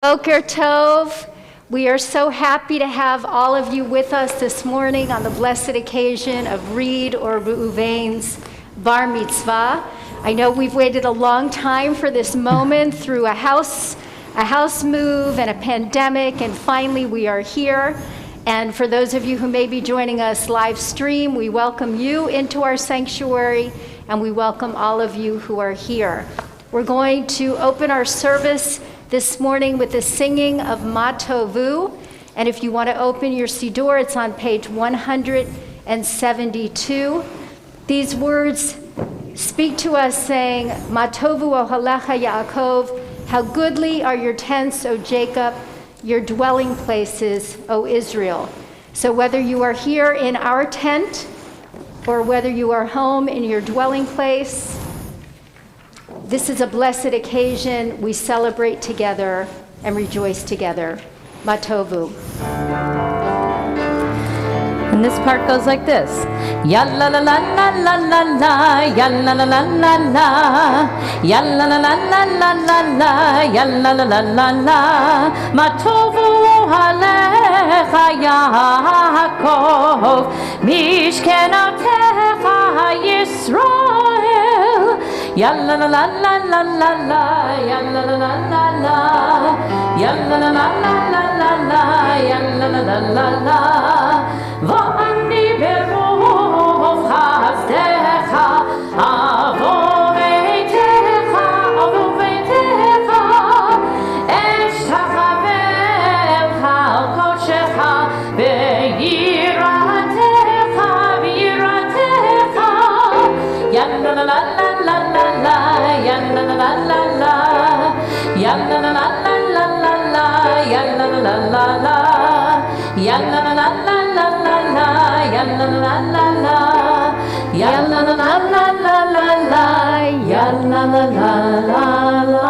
Boker Tov. We are so happy to have all of you with us this morning on the blessed occasion of Reid or Reuven's Bar Mitzvah. I know we've waited a long time for this moment through a house move and a pandemic, and finally we are here. And for those of you who may be joining us live stream, we welcome you into our sanctuary, and we welcome all of you who are here. We're going to open our service this morning with the singing of Ma Tovu. And if you want to open your Siddur, it's on page 172. These words speak to us saying, Ma Tovu ohalecha Yaakov, how goodly are your tents, O Jacob, your dwelling places, O Israel. So whether you are here in our tent or whether you are home in your dwelling place, this is a blessed occasion. We celebrate together and rejoice together. Ma Tovu. And this part goes like this. Ya la la la la la la la, ya la la la la la, ya la la la la la la la, ya la la la la la. Ma tovu halecha Yaakov, mishkenatecha Yisrael. Ya la la la la la la la, ya la la la la la, ya la la la la la la la, ya la la la la la. ואני ברוב חסדך אבוא ביתך, אבוא ביתך, אשתחווה על קודשך ביראתך, ביראתך. יא לה לה לה לה לה לה, יא לה לה לה לה לה, יא לה לה לה לה לה לה, יא לה לה לה לה לה, יא לה לה לה לה. Ya la la la la, ya la la la la la la, ya la la la la la.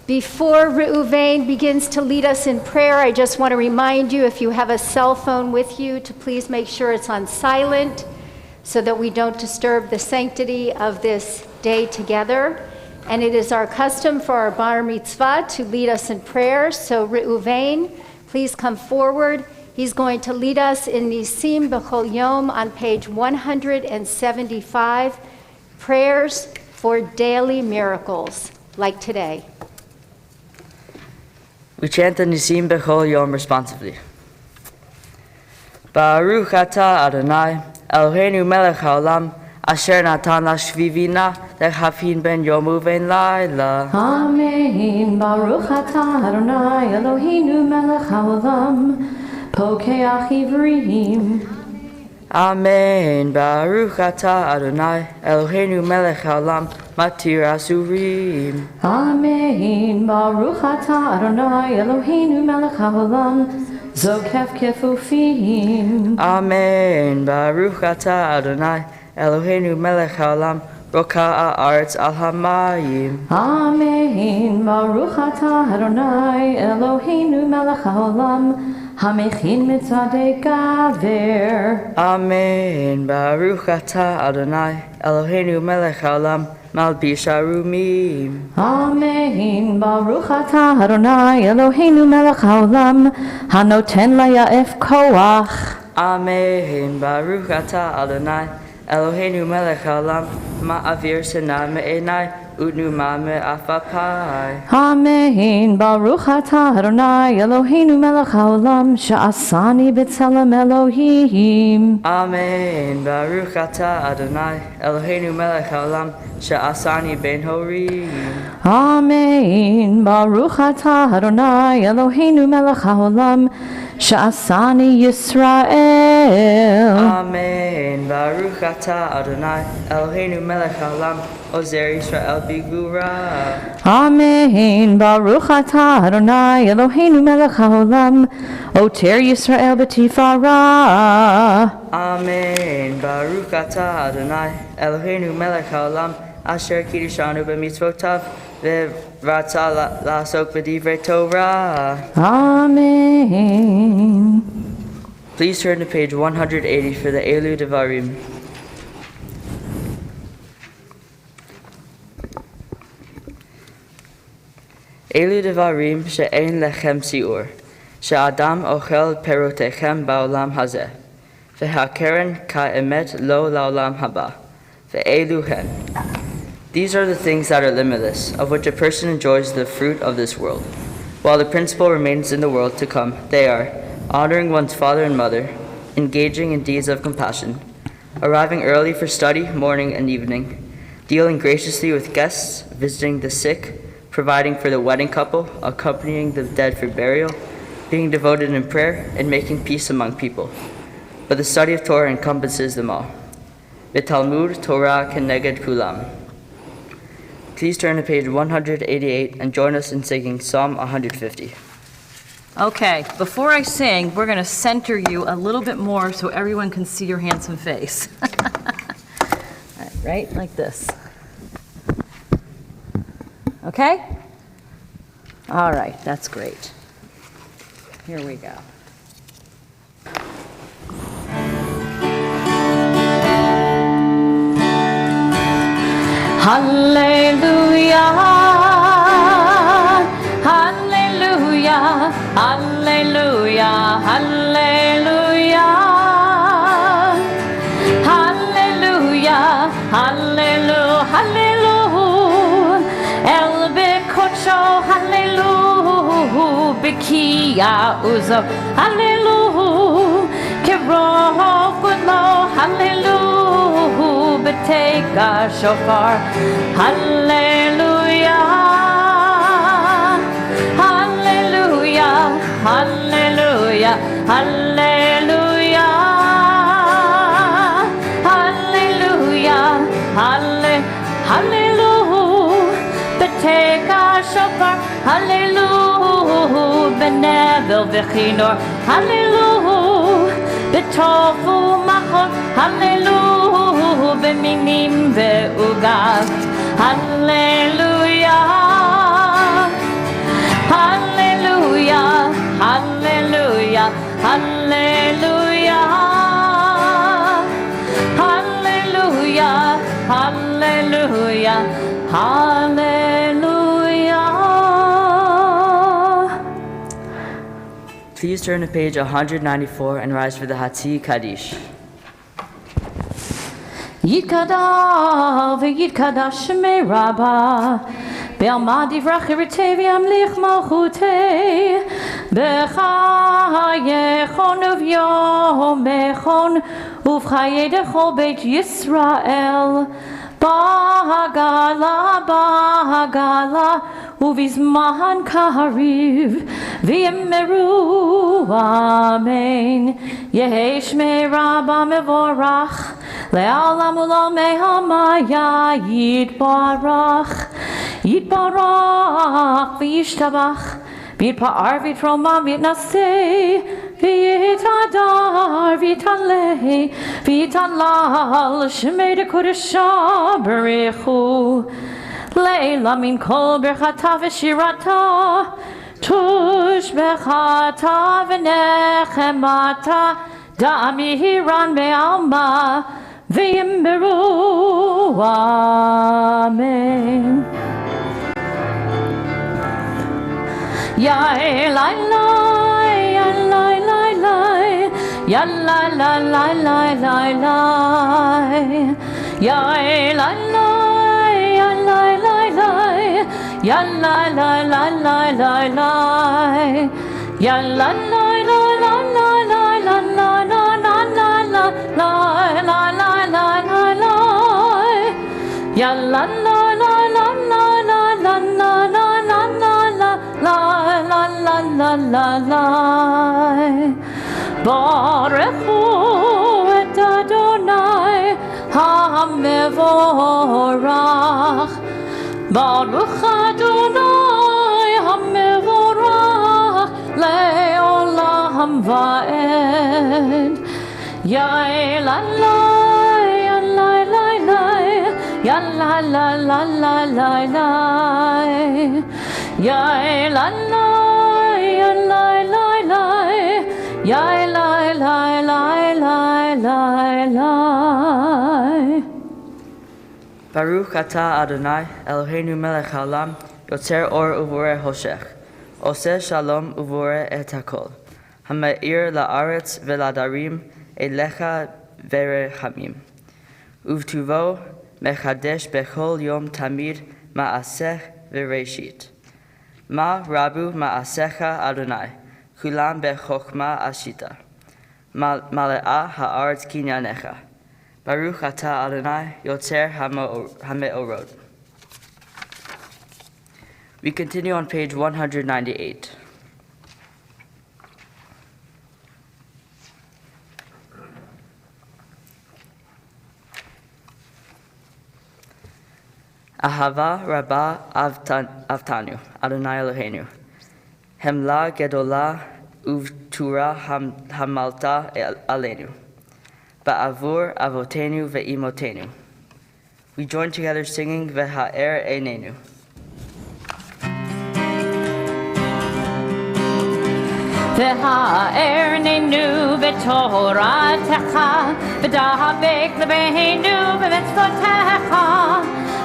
Before Reuven begins to lead us in prayer, I just want to remind you, if you have a cell phone with you, to please make sure it's on silent so that we don't disturb the sanctity of this day together. And it is our custom for our Bar Mitzvah to lead us in prayer. So Reuven, please come forward. He's going to lead us in Nisim B'chol Yom on page 175, prayers for daily miracles, like today. We chant the Nisim B'chol Yom responsively. Baruch atah Adonai, Eloheinu melech haolam, asher natan lashvivina lechafin ben yom uven laila. Amen. Baruch atah Adonai, Eloheinu melech haolam, pokeach ivrim. Amen. Baruch atah Adonai, Eloheinu melech haolam, matir asurim. Amen. Baruch atah Adonai, Eloheinu melech haolam, zokef kefufim. Amen. Baruch atah Adonai, Eloheinu melech haolam, roka haaretz al hamayim. Amen. Baruch atah Adonai, Eloheinu melech haolam, hamechin mitzadei gaver. Amen. Baruch atah Adonai, Eloheinu melech haolam, malbish arumim. Amen. Baruch atah Adonai, Eloheinu melech haolam, hanoten laya'ef koach. Amen. Baruch atah Adonai, Eloheinu melech haolam, ma'avir sena me'enai, utnuma me'afapai. Amen. Baruch atah Adonai, Eloheinu melech haolam, sha'asani b'tzelem Elohim. Amen. Baruch atah Adonai, Eloheinu melech haolam, sha'asani ben horim. Amen. Baruch atah Adonai, Eloheinu melech haolam, sha'asani Yisrael. Amen. Baruch atah Adonai, Eloheinu melech haolam, ozer Yisrael bigvura. Amen. Baruch atah Adonai, Eloheinu melech haolam, oter Yisrael b'tifara. Amen. Baruch atah Adonai, Eloheinu melech haolam, asher kiddushanu b'mitzvotav, ve'ratza la'asok b'divrei Torah. Amen. Please turn to page 180 for the Elu Devarim. אלו דברים שאין לכם שיעור, שאדם אוכל פירותיכם בעולם הזה, והקרן כאמת לא לעולם הבא, ואלו הן. These are the things that are limitless, of which a person enjoys the fruit of this world. While the principle remains in the world to come, they are honoring one's father and mother, engaging in deeds of compassion, arriving early for study, morning and evening, dealing graciously with guests, visiting the sick, providing for the wedding couple, accompanying the dead for burial, being devoted in prayer, and making peace among people. But the study of Torah encompasses them all. V'talmud Torah keneged kulam. Please turn to page 188 and join us in singing Psalm 150. Okay, before I sing, we're going to center you a little bit more so everyone can see your handsome face. Right, like this. Okay? All right, that's great. Here we go. Hallelujah, hallelujah, hallelujah, hallelujah, hallelujah, hallelujah, hallelujah, El Bekocho, hallelujah, Bekia Uzo, hallelujah, Kero Kulo, hallelujah, Beteka Shofar, hallelujah, hallelujah, hallelujah, hallelujah, hallelujah, hallelujah, Beteka Shofar, hallelujah, Benevil Vechinor, hallelujah, Betofu Machot, hallelujah, Beminim Ve'ugav, hallelujah, hallelujah, hallelujah, hallelujah, hallelujah, hallelujah, hallelujah. Please turn to page 194 and rise for the Hatzi Kaddish. Yitkadav Yitkadash me Rabba Be'alma divrach iritev yamlich malchutei B'chayechon uv'yomechon uv'chaye dechol Beit Yisrael Bahagala Bahagala uv'izman kariv v'yemeru Amen Yehesh me Rabba mevorach Le'alam u'lamei hamaya yitbarach Yitbarach v'yishtabach V'yitpa'ar v'yitromam v'yitnaseh V'yitadar v'yitaleh V'yitalal Shemei dekodesha b'rechu Le'ela min kol berchata v'shirata Tush bechata v'nechemata Da'amihiran be'alma V'yimberu Amen Ya la la ya la la la ya la la la la la la ya la la ya la la la ya la la la la la la ya la la la la la la la la la la la la la la la ya la la la la la la la la la la la la Barechu et Adonai HaMevorach Baruch Adonai HaMevorach Le'olam va'ed Ya la la ya la la la ya la la la la la la ya la la ya la la la ya la la la la la la Baruch atah Adonai Eloheinu melech haolam יוצר אור ובורא חושך, עושה שלום ובורא את הכל, המאיר לארץ ולעדרים אליך ורחמים. ובטובו מחדש בכל יום תמיד מעשך וראשית. מה רבו מעשיך אדוני, כולם בחוכמה עשית. מלאה הארץ קנייניך. ברוך אתה אדוני יוצר המאורות. We continue on page 198. Ahava Rabba Avtanu, Adonai Eloheinu. Hemla Gedola Uvtura Hamalta Aleinu. Ba'avur Avotenu Ve'imotenu. We join together singing Veha'er Einenu. והארננו בתורתך, ודבק לבנו במצוותיך,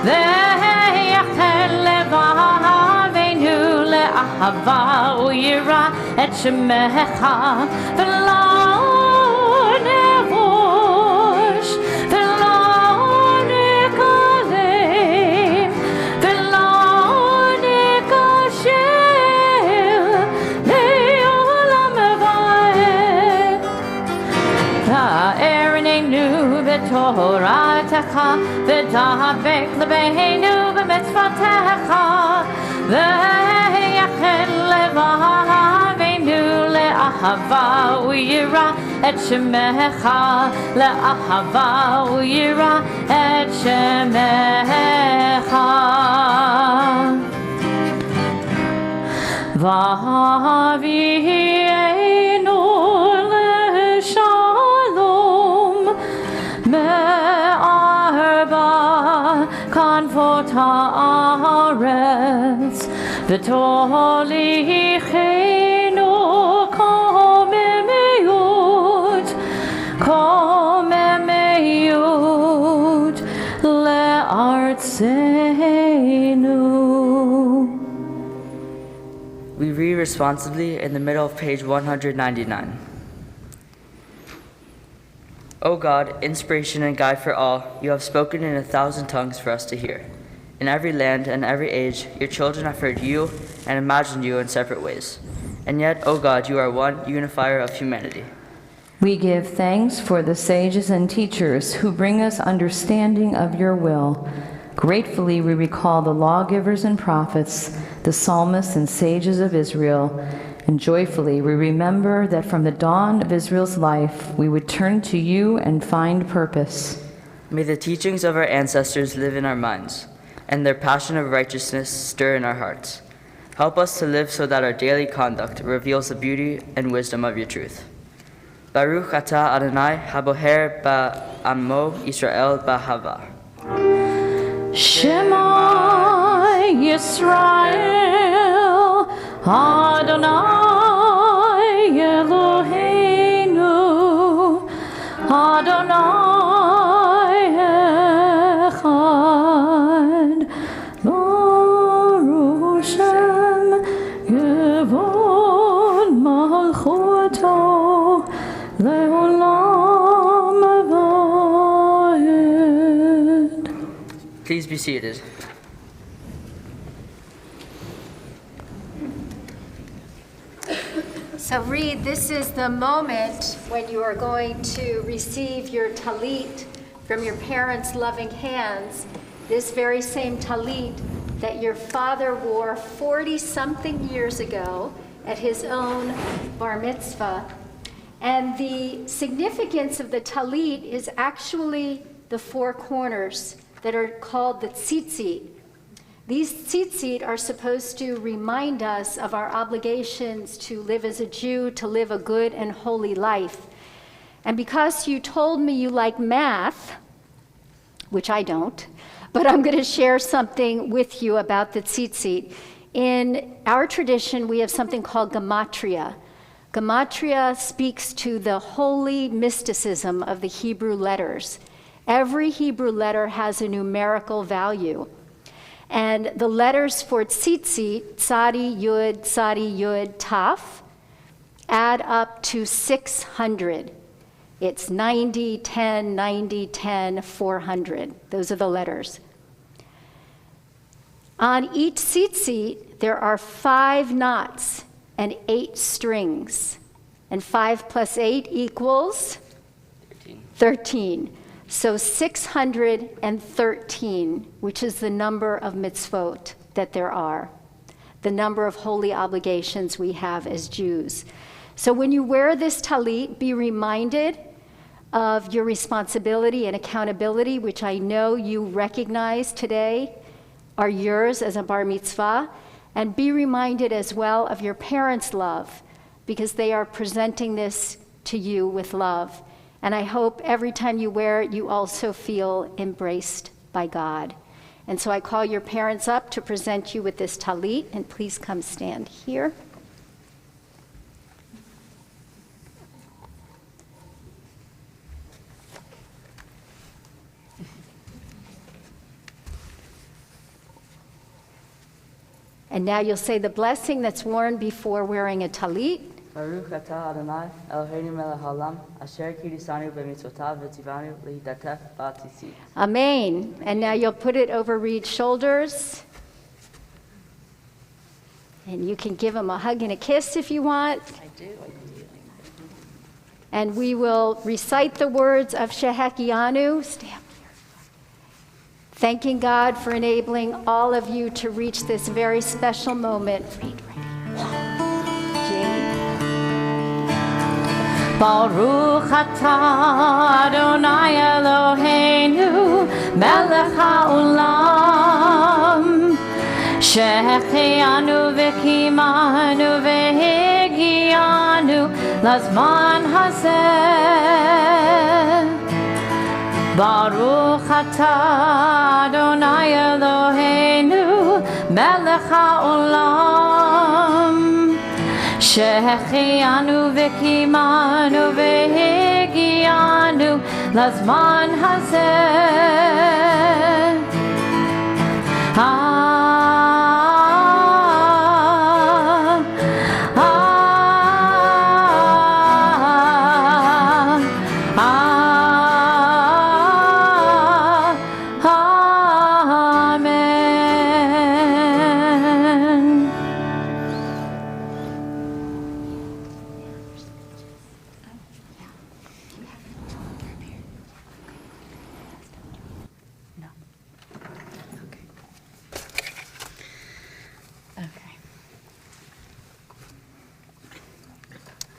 ויחל לבבנו לאהבה ויראה את שמך, ולא נבוש, ולא נקלם, ולא נקשל, הארננו בתורתך, ודבק לבנו במצוותיך, ויחל לבבנו לאהבה ויראה את שמך, לאהבה ויראה את שמך. ואבינו מארבע כנפות הארץ, ותוליכנו קוממיות לארצנו. We read responsibly in the middle of page 199. O God, inspiration and guide for all, you have spoken in 1,000 tongues for us to hear. In every land and every age, your children have heard you and imagined you in separate ways. And yet, O God, you are one unifier of humanity. We give thanks for the sages and teachers who bring us understanding of your will. Gratefully, we recall the lawgivers and prophets, the psalmists and sages of Israel, and joyfully we remember that from the dawn of Israel's life, we would turn to you and find purpose. May the teachings of our ancestors live in our minds, and their passion of righteousness stir in our hearts. Help us to live so that our daily conduct reveals the beauty and wisdom of your truth. Baruch atah Adonai haboher ba'amo Yisrael ba'hava. Shema Yisrael Adonai Eloheinu Adonai Echad Baruch Shem Yevon Malchuto Leolam Vayed. Please be seated. So Reid, this is the moment when you are going to receive your Talit from your parents' loving hands, this very same Talit that your father wore 40-something years ago at his own bar mitzvah. And the significance of the Talit is actually the four corners that are called the tzitzit. These tzitzit are supposed to remind us of our obligations to live as a Jew, to live a good and holy life. And because you told me you like math, which I don't, but I'm going to share something with you about the tzitzit. In our tradition, we have something called gematria. Gematria speaks to the holy mysticism of the Hebrew letters. Every Hebrew letter has a numerical value. And the letters for tzitzit, tzadi, yud, taf, add up to 600. It's 90, 10, 90, 10, 400. Those are the letters. On each tzitzit, there are 5 knots and 8 strings. And 5 plus 8 equals? 13. So 613, which is the number of mitzvot that there are, the number of holy obligations we have as Jews. So when you wear this talit, be reminded of your responsibility and accountability, which I know you recognize today are yours as a bar mitzvah, and be reminded as well of your parents' love, because they are presenting this to you with love. And I hope every time you wear it, you also feel embraced by God. And so I call your parents up to present you with this talit, and please come stand here. And now you'll say the blessing that's worn before wearing a talit. Baruch atah Adonai, Eloheinu melech haolam, asher kirisanu b'mitzvotav v'tzivanu lehidatef b'tzitzit. Amen. And now you'll put it over Reid's shoulders. And you can give him a hug and a kiss if you want. I do. And we will recite the words of Shehekianu. Stand here. Thanking God for enabling all of you to reach this very special moment. Reid, right here. Jane. Baruch atah Adonai Eloheinu melech haolam shehechianu v'kimanu v'higianu lazman hazeh. Baruch atah Adonai Eloheinu melech haolam shehechianu v'kimanu v'higianu lazman hazeh.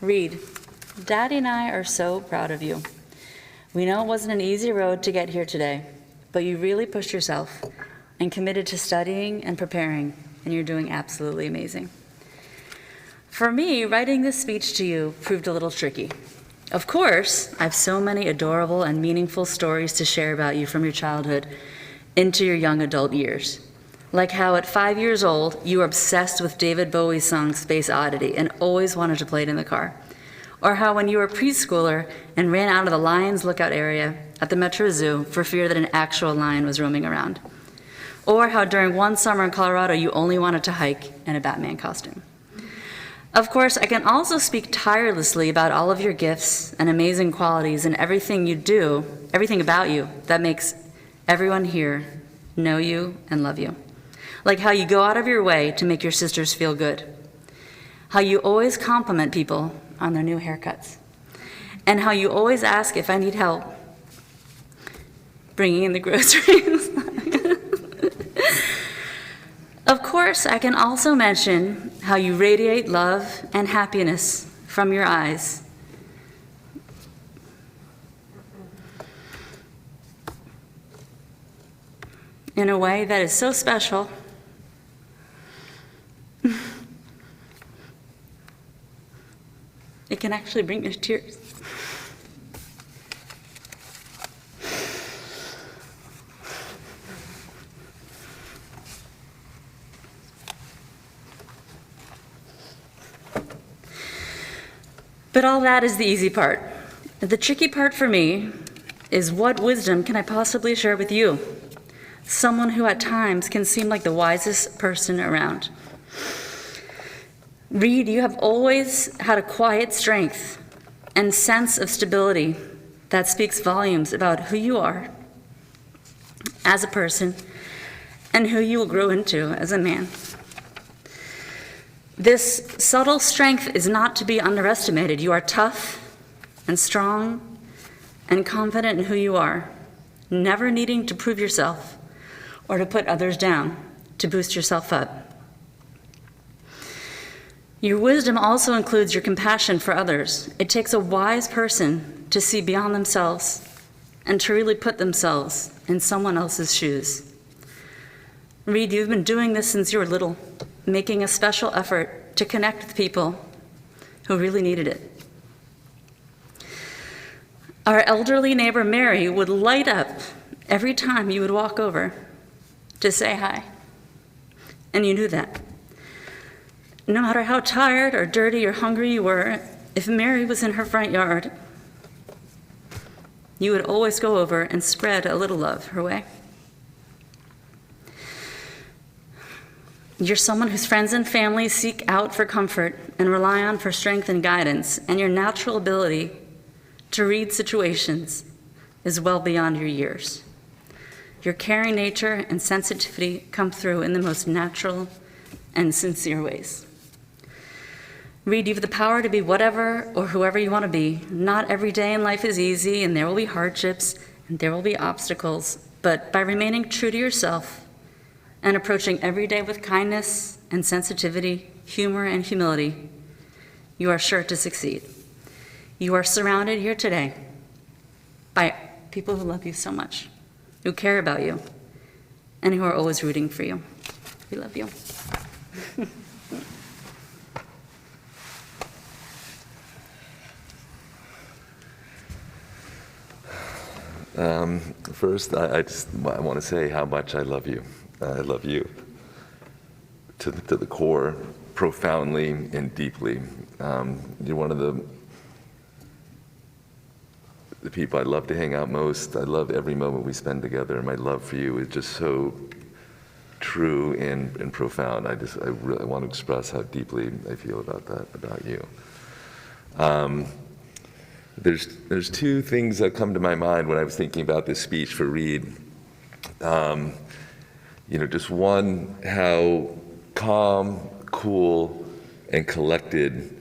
Reid, Daddy and I are so proud of you. We know it wasn't an easy road to get here today, but you really pushed yourself and committed to studying and preparing, and you're doing absolutely amazing. For me, writing this speech to you proved a little tricky. Of course, I have so many adorable and meaningful stories to share about you from your childhood into your young adult years. Like how at 5 years old, you were obsessed with David Bowie's song Space Oddity and always wanted to play it in the car. Or how when you were a preschooler and ran out of the Lions Lookout area at the Metro Zoo for fear that an actual lion was roaming around. Or how during one summer in Colorado, you only wanted to hike in a Batman costume. Of course, I can also speak tirelessly about all of your gifts and amazing qualities and everything you do, everything about you that makes everyone here know you and love you. Like how you go out of your way to make your sisters feel good. How you always compliment people on their new haircuts. And how you always ask if I need help bringing in the groceries. Of course, I can also mention how you radiate love and happiness from your eyes. In a way that is so special. It can actually bring me to tears. But all that is the easy part. The tricky part for me is what wisdom can I possibly share with you? someone who at times can seem like the wisest person around. Reid, you have always had a quiet strength and sense of stability that speaks volumes about who you are as a person and who you will grow into as a man. This subtle strength is not to be underestimated. You are tough and strong and confident in who you are, never needing to prove yourself or to put others down to boost yourself up. Your wisdom also includes your compassion for others. It takes a wise person to see beyond themselves and to really put themselves in someone else's shoes. Reid, you've been doing this since you were little, making a special effort to connect with people who really needed it. Our elderly neighbor Mary would light up every time you would walk over to say hi, and you knew that. No matter how tired or dirty or hungry you were, if Mary was in her front yard, you would always go over and spread a little love her way. You're someone whose friends and family seek out for comfort and rely on for strength and guidance, and your natural ability to read situations is well beyond your years. Your caring nature and sensitivity come through in the most natural and sincere ways. Reid, you have the power to be whatever or whoever you want to be. Not every day in life is easy, and there will be hardships, and there will be obstacles, but by remaining true to yourself and approaching every day with kindness and sensitivity, humor and humility, you are sure to succeed. You are surrounded here today by people who love you so much, who care about you, and who are always rooting for you. We love you. First, I want to say how much I love you. I love you to the core, profoundly and deeply. You're one of the people I love to hang out most. I love every moment we spend together, and my love for you is just so true and profound. I really want to express how deeply I feel about that, about you. There's two things that come to my mind when I was thinking about this speech for Reid. Just one, how calm, cool, and collected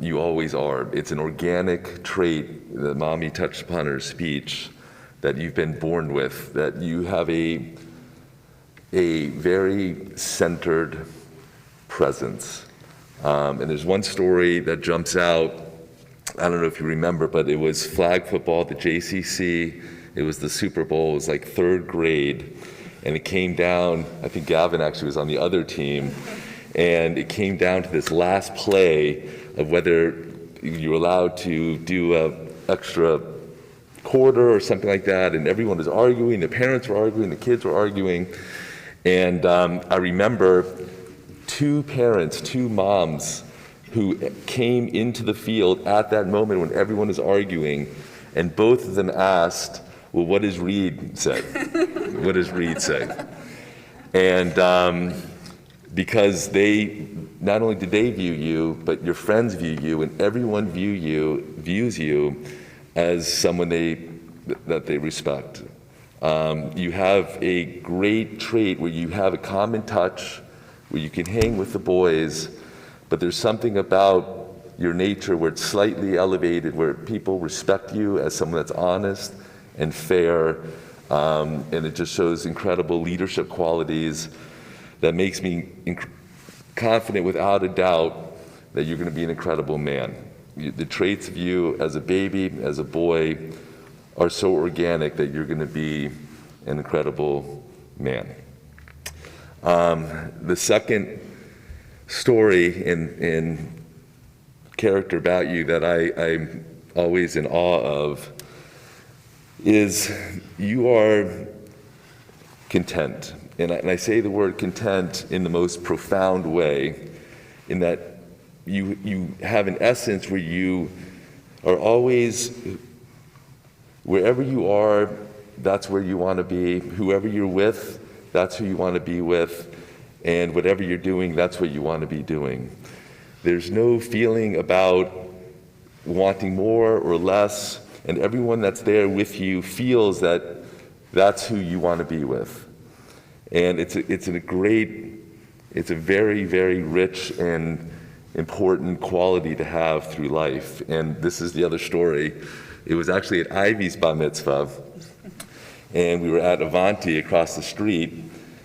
you always are. It's an organic trait that Mommy touched upon in her speech that you've been born with, that you have a very centered presence. And there's one story that jumps out. I don't know if you remember, but it was flag football at the JCC. It was the Super Bowl. It was like third grade. And it came down, I think Gavin actually was on the other team. And it came down to this last play of whether you were allowed to do an extra quarter or something like that. And everyone was arguing. The parents were arguing. The kids were arguing. And I remember two parents, two moms, who came into the field at that moment when everyone was arguing, and both of them asked, well, what does Reid say? What does Reid say? And because not only did they view you, but your friends view you, and everyone views you as someone that they respect. You have a great trait where you have a common touch, where you can hang with the boys, but there's something about your nature where it's slightly elevated, where people respect you as someone that's honest and fair, and it just shows incredible leadership qualities that makes me confident without a doubt that you're going to be an incredible man. The traits of you as a baby, as a boy, are so organic that you're going to be an incredible man. The second story and character about you that I'm always in awe of is you are content. And I say the word content in the most profound way, in that you have an essence where you are always, wherever you are, that's where you want to be. Whoever you're with, that's who you want to be with. And whatever you're doing, that's what you want to be doing. There's no feeling about wanting more or less, and everyone that's there with you feels that that's who you want to be with. And it's a very, very rich and important quality to have through life. And this is the other story. It was actually at Ivy's bar mitzvah, and we were at Avanti across the street,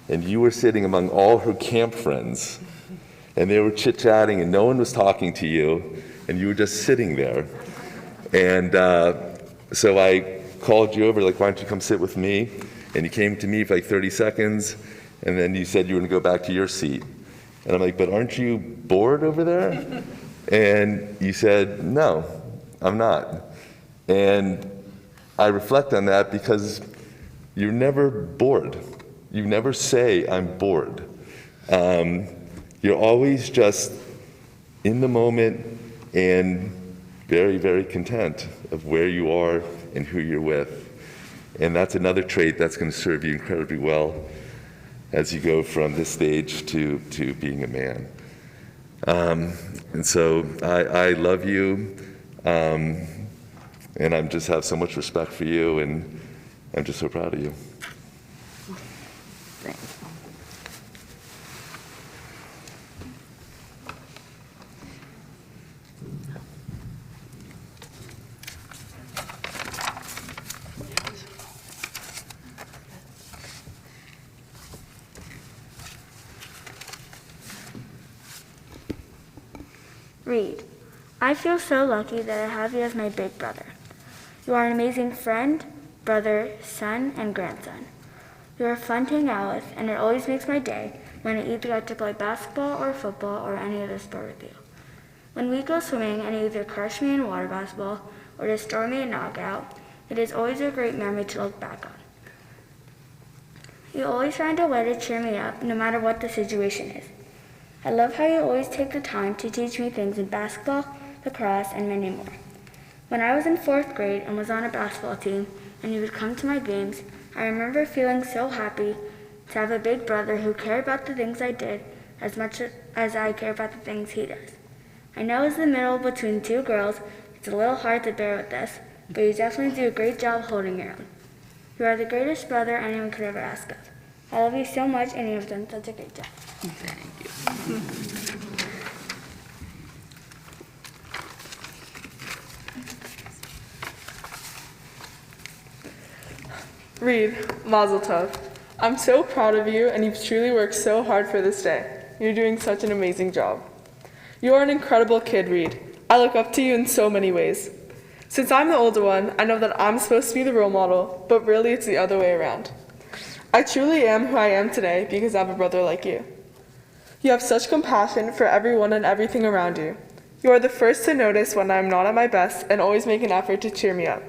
and you were sitting among all her camp friends, and they were chit-chatting, and no one was talking to you, and you were just sitting there. And so I called you over, like, why don't you come sit with me? And you came to me for like 30 seconds, and then you said you were going to go back to your seat. And I'm like, but aren't you bored over there? And you said, no, I'm not. And I reflect on that because you're never bored. You never say, I'm bored. You're always just in the moment and very, very content of where you are and who you're with. And that's another trait that's going to serve you incredibly well as you go from this stage to being a man. And so I love you, and I just have so much respect for you, and I'm just so proud of you. Thanks. Reid, I feel so lucky that I have you as my big brother. You are an amazing friend, brother, son, and grandson. You are fun to hang out with, and it always makes my day when I either get to play basketball or football or any other sport with you. When we go swimming and you either crush me in water basketball or destroy me in knockout, it is always a great memory to look back on. You always find a way to cheer me up no matter what the situation is. I love how you always take the time to teach me things in basketball, lacrosse, and many more. When I was in 4th grade and was on a basketball team and you would come to my games, I remember feeling so happy to have a big brother who cared about the things I did as much as I care about the things he does. I know as the middle between two girls, it's a little hard to bear with this, but you definitely do a great job holding your own. You are the greatest brother anyone could ever ask of. I love you so much, and you have done such a great job. Thank you. Reid, Mazel Tov. I'm so proud of you, and you've truly worked so hard for this day. You're doing such an amazing job. You are an incredible kid, Reid. I look up to you in so many ways. Since I'm the older one, I know that I'm supposed to be the role model, but really it's the other way around. I truly am who I am today because I have a brother like you. You have such compassion for everyone and everything around you. You are the first to notice when I'm not at my best and always make an effort to cheer me up.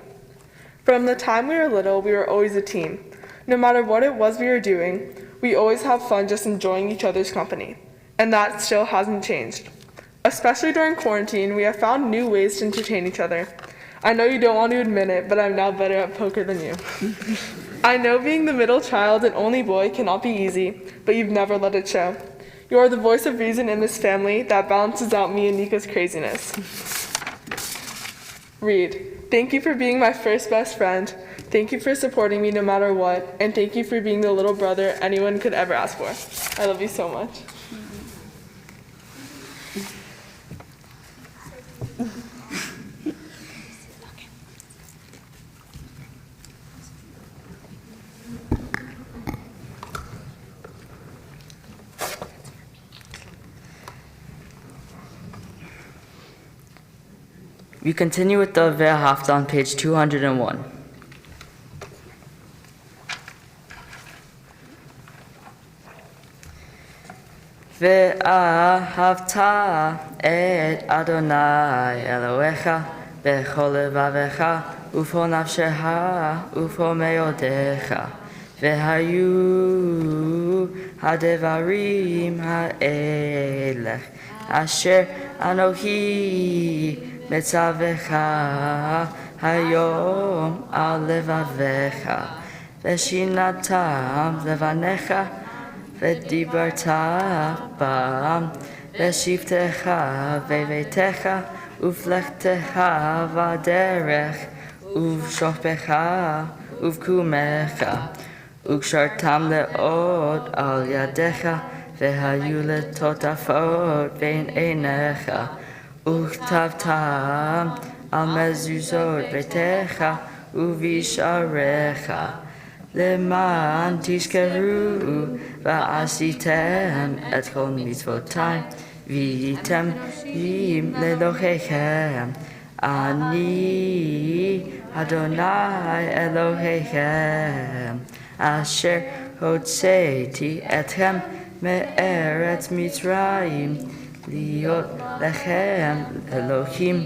From the time we were little, we were always a team. No matter what it was we were doing, we always have fun just enjoying each other's company. And that still hasn't changed. Especially during quarantine, we have found new ways to entertain each other. I know you don't want to admit it, but I'm now better at poker than you. I know being the middle child and only boy cannot be easy, but you've never let it show. You are the voice of reason in this family that balances out me and Nika's craziness. Reid, thank you for being my first best friend. Thank you for supporting me no matter what, and thank you for being the little brother anyone could ever ask for. I love you so much. We continue with the Ve'ahavta on page 201. Ve'ahavta et Adonai Elohecha bechol levavecha ufo nafshecha ufo meodecha ve'hayu hadevarim ha'elech asher anohi Metzavecha hayom al levavecha ושינתה לבניך ודיברת בם לשבתך בביתך ופלגתך בדרך ובשוכבך ובקומך וקשרתם לעוד על ידיך והיו לטוטפות בין עיניך וכתבתם על מזוזות ביתך ובשעריך למען תזכרו ועשיתם את כל מצוותיי והייתם עם לאלוהיכם אני אדוני אלוהיכם אשר הוצאתי אתכם מארץ מצרים להיות לכם אלוהים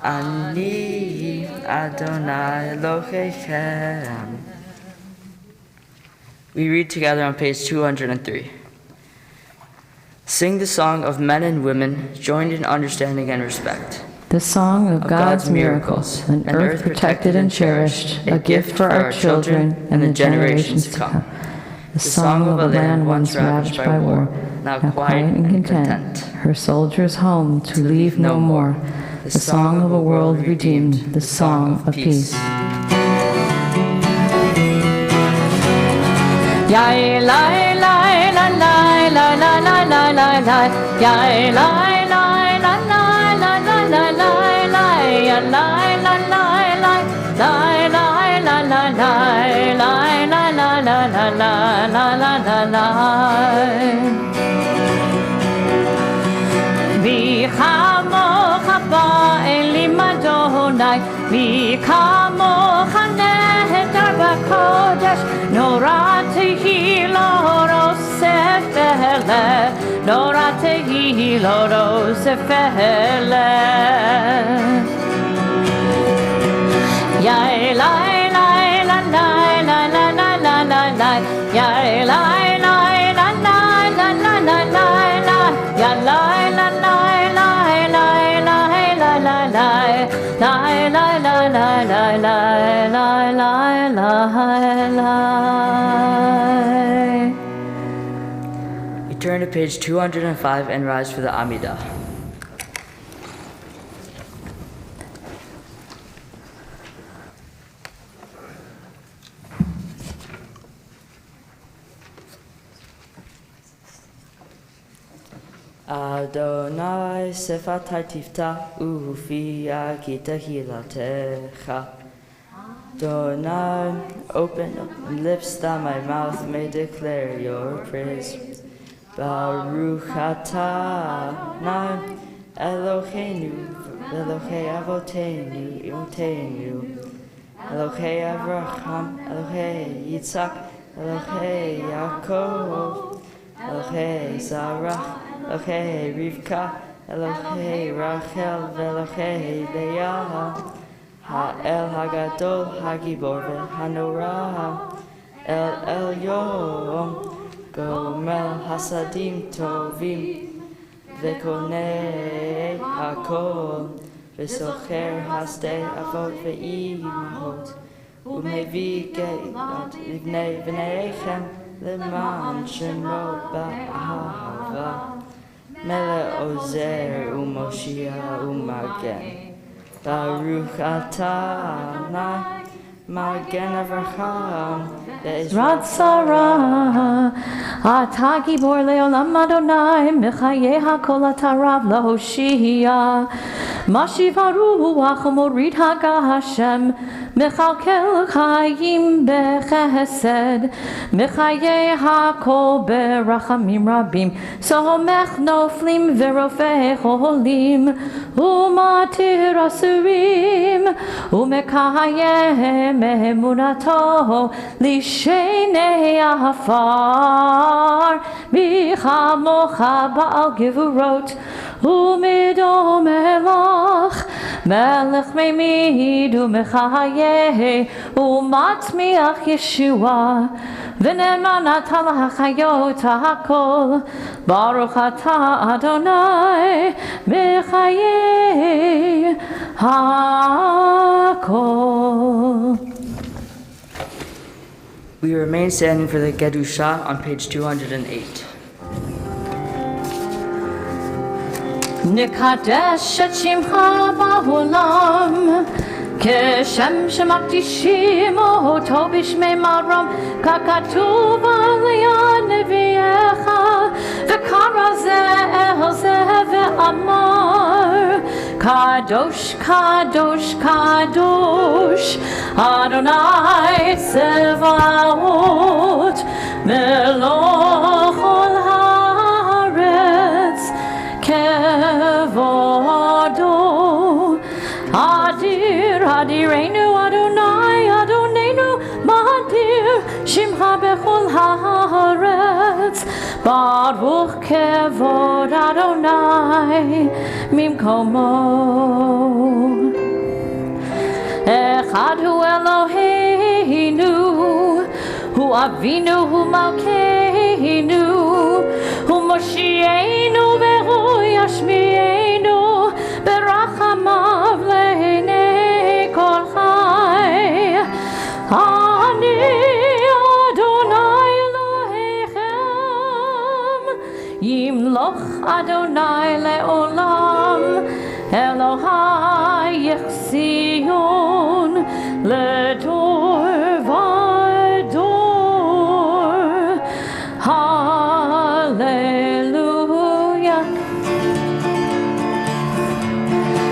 אני אדוני אלוהיכם. We read together on page 203. Sing the song of men and women joined in understanding and respect. The song of God's miracles, an earth protected and cherished, a gift for our children and the generations to come. The song of a land once ravaged by war, now quiet and content, her soldiers home to leave no more. The song of a world redeemed, the song of peace. Yai lai lai la lai la la la la la la. Yai lai lai la lai la la la la la. Ya lai la lai lai lai lai la la lai lai la la la la la la la la. V'chamocha ba'elim Adonai, v'chamocha nehtar b'kodesh, norah tehi l'orosef eleh, norah tehi l'orosef eleh. Yai lai lai la lai la la la la la la, yai lai lai la lai la la la la la, ya lai la lai lai lai lai la la lai, lai lai la lai lai lai lai lai lai. We turn to page 205 and rise for the Amidah. Adonai sefatai tifta ufia ki tehilatecha. Adonai, open up lips that my mouth may declare your praise. Baruch atah na Eloheinu, Elohei Avotenu, Imotenu, Elohei Avraham, Elohei Yitzhak, Elohei Yaakov, Elohei Sarah, Elohei Rivka, Elohei Rachel, Elohei Leah, Ha'el Hagadol, Hagibor, Hanorah, El Elyon, Gomel Hasadim Tovim, Vekonei Hakol, Vesocher Hasdei Avot Ve'imahot, Umevi Geilat Livnei V'neichem, Leman Shemo Ba'ahava, Mele Ozer Umoshia Umagen, Baruch atah na Magen Avraham, Ratzara, Ata Gibor Leolam Adonai, Mechaye HaKol Atarav Lahoshia, Mashiva Ruach Morid Haga Hashem, Mechalkel Chayim Bechesed, Mechaye HaKol Berachamim Rabim, Somech Noflim Verofei Cholim, Umatir Asurim, Umekayem Emunato, Lishenei Afar, Bichamocha Baal Gevurot, Umidom Elach, Melech Meimid Umechaye, Umatmiach Yeshua, V'neman Atah L'Hachayot HaKol, Baruch Atah Adonai, Mechaye HaKol. We remain standing for the Gedusha on page 208. נקדש את שמך בעולם, כשם שמקדישים אותו בשמי מרום, ככתוב על נביאך, וקרא זה אל זה ואמר, קדוש, קדוש, קדוש, אדוני צבאות, מלוך כל הארץ, כבודו. אדיר, אדירנו, אדוני, אדוננו, מאדיר, שמך בכל הארץ, ברוך כבוד אדוני ממקומו. אחד הוא אלוהינו, הוא אבינו, הוא מלכנו, הוא מושיענו והוא ישמיענו, ברחמיו לעיני כל חי. אני אדוני אלוהיכם, ימלוך אדוני לעולם, אלוהי ציון לדור ודור. הללויה.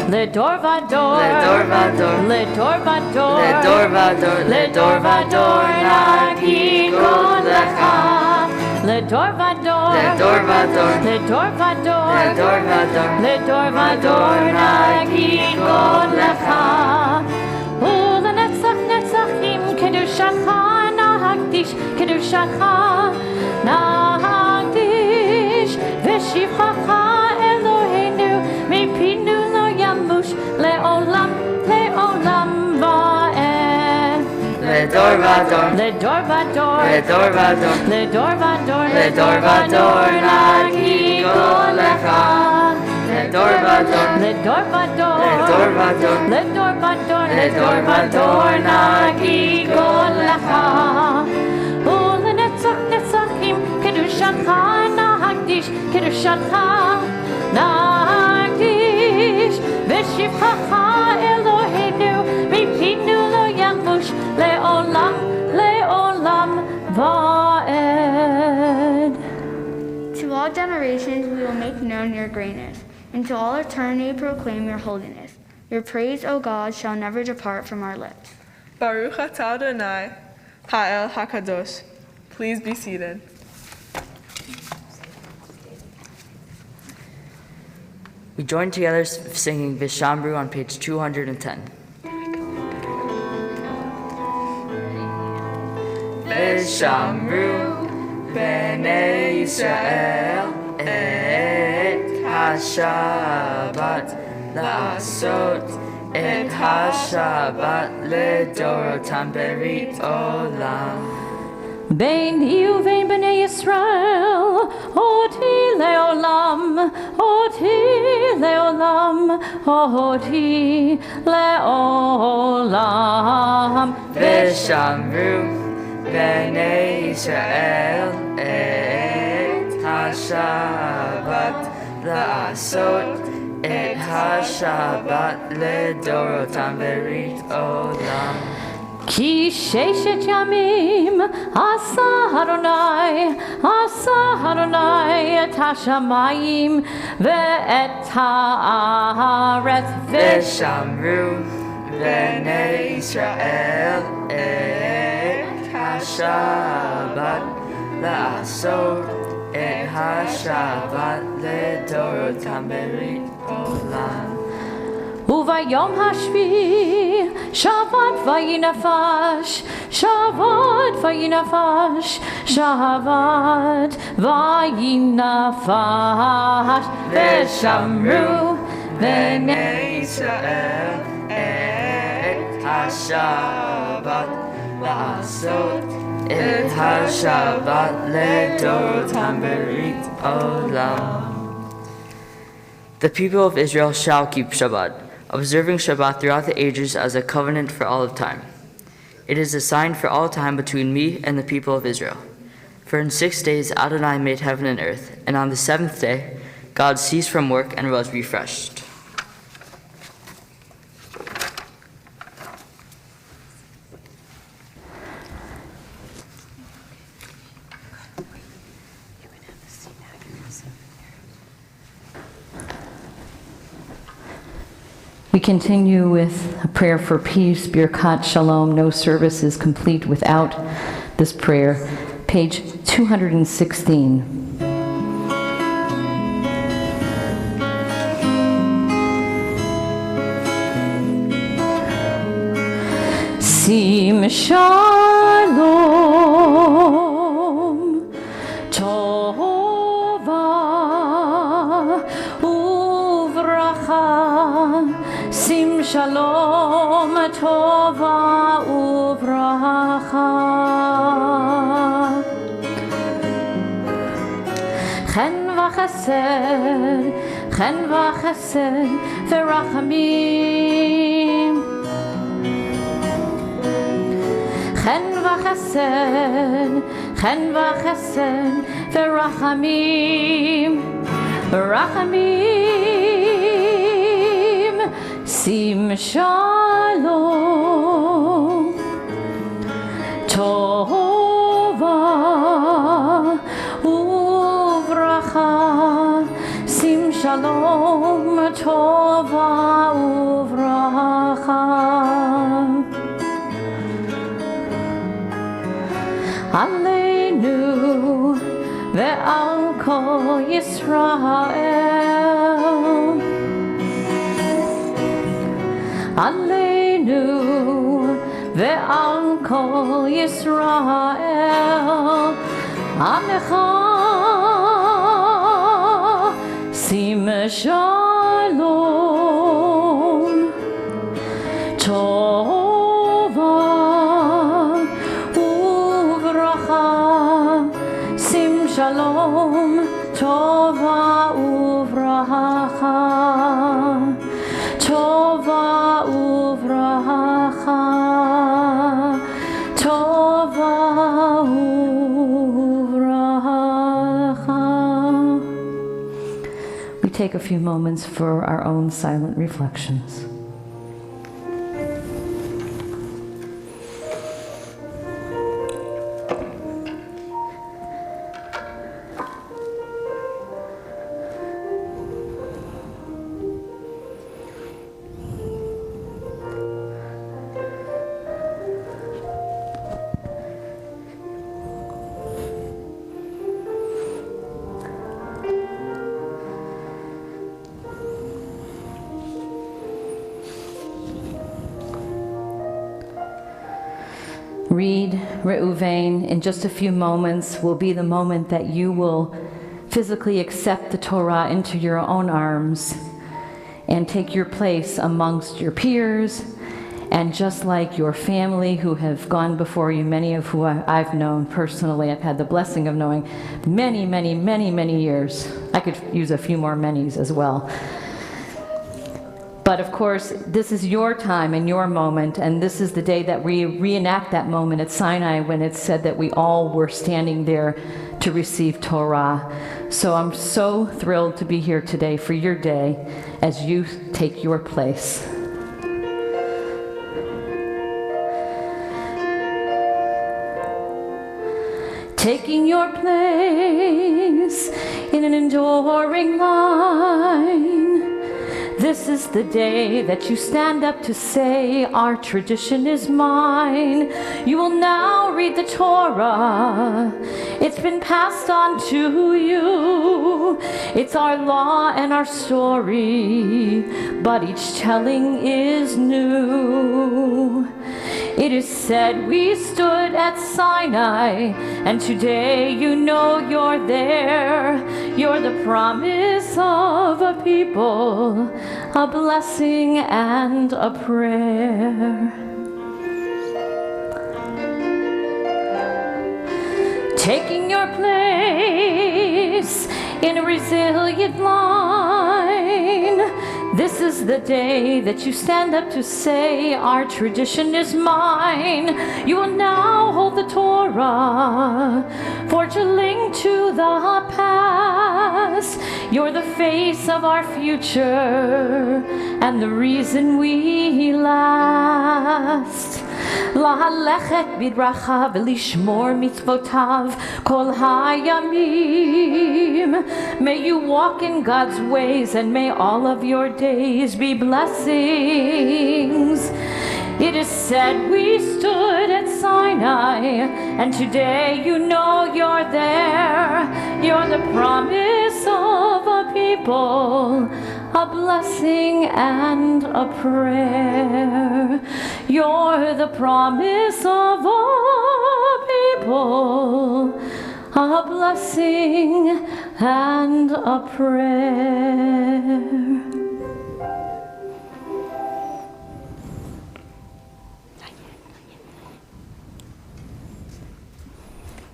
לדור ודור, לדור ודור, לדור ודור, לדור ודור נגיד עוד לך. לדור ודור, לדור ודור, לדור ודור, לדור ודור, לדור ודור נגיד עוד לך. ולנצח נצחים קדושתך נקדיש, קדושתך נקדיש, ושבחך אלוהינו מפינו לא ימוש לעולם, לעולם ועד. לדור ודור, לדור ודור, לדור ודור, לדור ודור, לדור ודור נגיד עוד לך. לדור ודור, לדור ודור, לדור ודור, לדור ודור, לדור ודור נגיד עוד לך. ולנצח נצחים קדושתך נקדיש, קדושתך נקדיש, ושבחך אלוהינו מפינו לא ימוש לעולם, לעולם ועד. To all generations we will make known your greatness, and to all eternity proclaim your holiness. Your praise, O God, shall never depart from our lips. Baruch atah Adonai, Ha'el HaKadosh. Please be seated. We join together singing Vishamru on page 210. Vishamru b'nei Yisrael et ha-Shabbat la'asot et ha-Shabbat לדורותם ברית עולם. ביני ובין בני ישראל, אותי לעולם, אותי לעולם, אותי לעולם. ושמרו בני ישראל את השבת לעשות את השבת לדורותם ברית עולם. כי ששת ימים עשה אדוני את השמיים ואת הארץ. ושמרו בני ישראל את השבת לעשות את השבת לדורותם ברית עולם. וביום השביעי שבת וינפש, שבת וינפש, שבת וינפש. ושמרו בני ישראל את השבת לעשות את השבת לדורותם ברית עולם. The people of Israel shall keep Shabbat, observing Shabbat throughout the ages as a covenant for all of time. It is a sign for all time between me and the people of Israel. For in 6 days Adonai made heaven and earth, and on the seventh day God ceased from work and was refreshed. We continue with a prayer for peace, Birkat Shalom. No service is complete without this prayer. Page 216. Sim Shalom Tova Uvracha Sim Shalom Tova Uvracha Chen v'chesed v'rachamim Chen v'chesed v'rachamim Rachamim Sim Shalom Tova Uvracha Sim Shalom Tova Uvracha Aleinu ve'al kol Yisrael Aleinu ve'al kol Yisrael Amecha Sim Shalom Tova Shalom Tova Uvracha Tova Uvracha Tova Uvracha. We take a few moments for our own silent reflections. Reid Reuven, in just a few moments will be the moment that you will physically accept the Torah into your own arms and take your place amongst your peers, and just like your family who have gone before you, many of who I've known personally, I've had the blessing of knowing many, many, many, many years. I could use a few more manys as well. But of course, this is your time and your moment, and this is the day that we reenact that moment at Sinai when it said that we all were standing there to receive Torah. So I'm so thrilled to be here today for your day as you take your place. Taking your place in an enduring line. This is the day that you stand up to say, our tradition is mine. You will now read the Torah. It's been passed on to you. It's our law and our story, but each telling is new. It is said we stood at Sinai, and today you know you're there. You're the promise of a people, a blessing and a prayer. Taking your place in a resilient line, This is the day that you stand up to say, our tradition is mine. You will now hold the Torah, forge a link to the past. You're the face of our future and the reason we last. Lahalechet bidracha v'lishmor mitzvotav kol hayamim. May you walk in God's ways and may all of your days be blessings. It is said we stood at Sinai, and today you know you're there. You're the promise of a people, a blessing and a prayer. You're the promise of a people, a blessing and a prayer.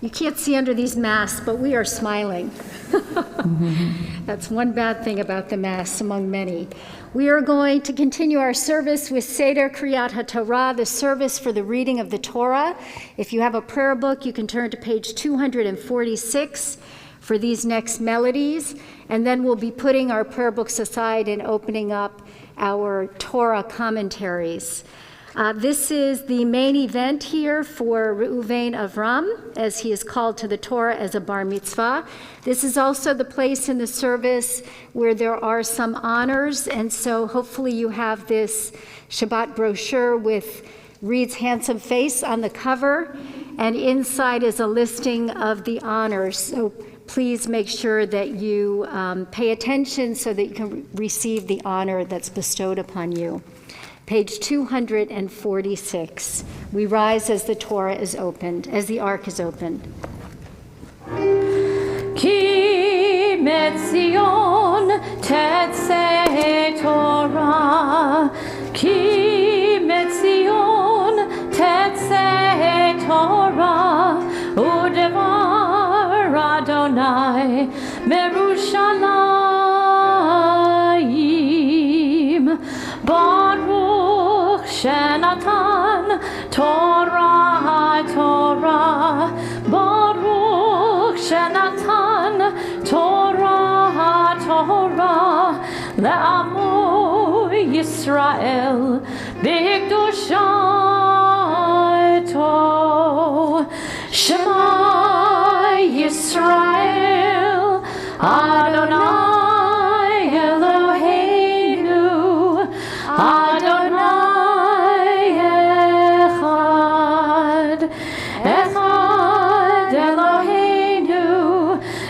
You can't see under these masks, but we are smiling. That's one bad thing about the masks, among many. We are going to continue our service with Seder Kriyat HaTorah, the service for the reading of the Torah. If you have a prayer book, you can turn to page 246 for these next melodies, and then we'll be putting our prayer books aside and opening up our Torah commentaries. This is the main event here for Reuven Avram, as he is called to the Torah as a bar mitzvah. This is also the place in the service where there are some honors, and so hopefully you have this Shabbat brochure with Reid's handsome face on the cover, and inside is a listing of the honors. So please make sure that you pay attention so that you can receive the honor that's bestowed upon you. Page 246. We rise as the Torah is opened, as the ark is opened. Ki metzion tetzeh Torah, Ki metzion tetzeh Torah, udevar Adonai merushalayim, Baruch Shenatan Torah Torah, Baruch Shenatan Torah Torah, Le'amu Yisrael B'Kdushato, Shema Yisrael Adonai Eloheinu, Adonai Echad, Echad Eloheinu,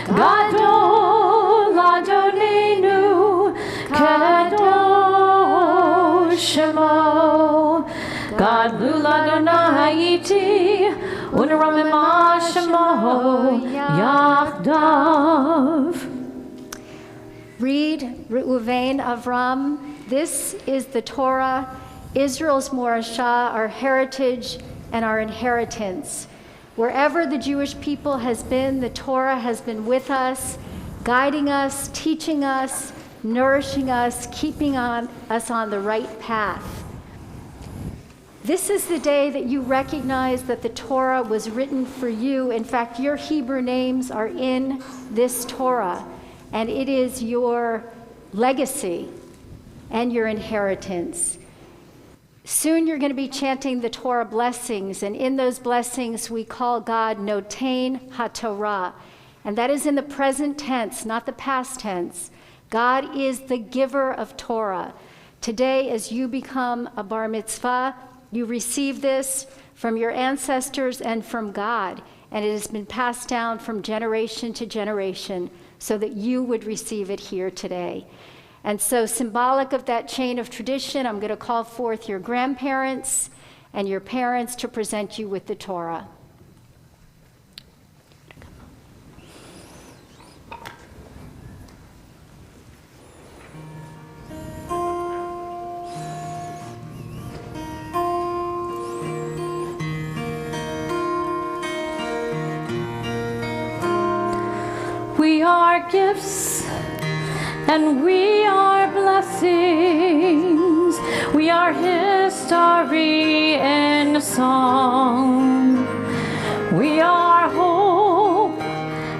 Gadol Adonenu, Kadosh Shemo, Gadlul Adonai iti, Unaramima Shemo Yachdav. Reid Reuven Avram. This is the Torah, Israel's morashah, our heritage and our inheritance. Wherever the Jewish people has been, the Torah has been with us, guiding us, teaching us, nourishing us, keeping us on the right path. This is the day that you recognize that the Torah was written for you. In fact, your Hebrew names are in this Torah, and it is your legacy and your inheritance. Soon you're going to be chanting the Torah blessings, and in those blessings we call God Notain HaTorah, and that is in the present tense, not the past tense. God is the giver of Torah. Today, as you become a bar mitzvah, you receive this from your ancestors and from God, and it has been passed down from generation to generation so that you would receive it here today. And so, symbolic of that chain of tradition, I'm going to call forth your grandparents and your parents to present you with the Torah. We are gifts and we are blessings. We are history in song. We are hope,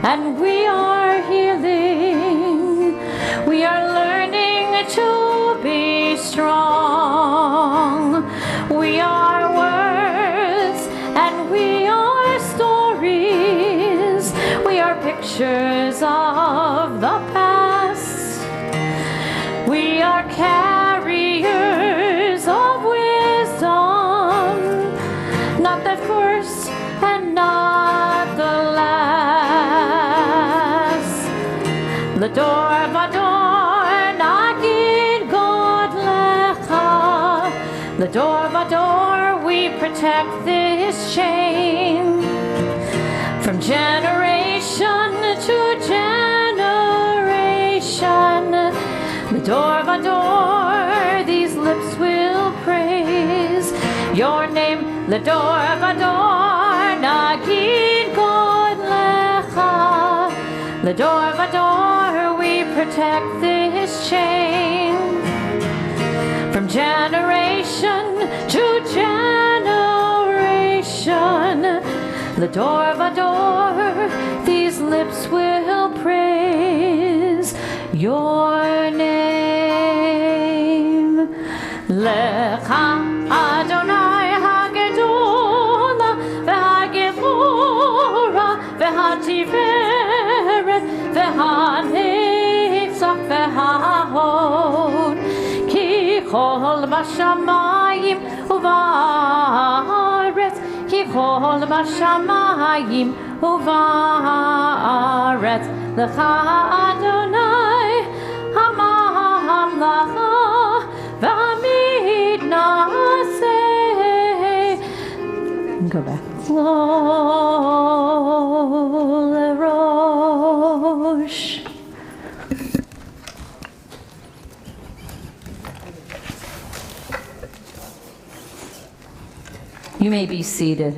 and we are healing. We are learning to be strong. We are words, and we are stories. We are pictures of the past. We are carriers of wisdom, not the first and not the last. The door of Ador, Nagid God Lecha. The door of Ador, we protect this chain from generation to generation. The door of Ador, these lips will praise your name. The door of Ador, Nagid God Lecha. The door of Ador, we protect this chain from generation to generation. The door of Ador, these lips will praise your name. Lecha Adonai HaGedola VeHaGevura VeHaTiferet VeHaNetzach VeHaHod Ki Chol Bashamayim Uvaretz Ki Chol Bashamayim Uvaretz Lecha Adonai HaMamlacha V'amid Naseh. Go back. Rosh. You may be seated.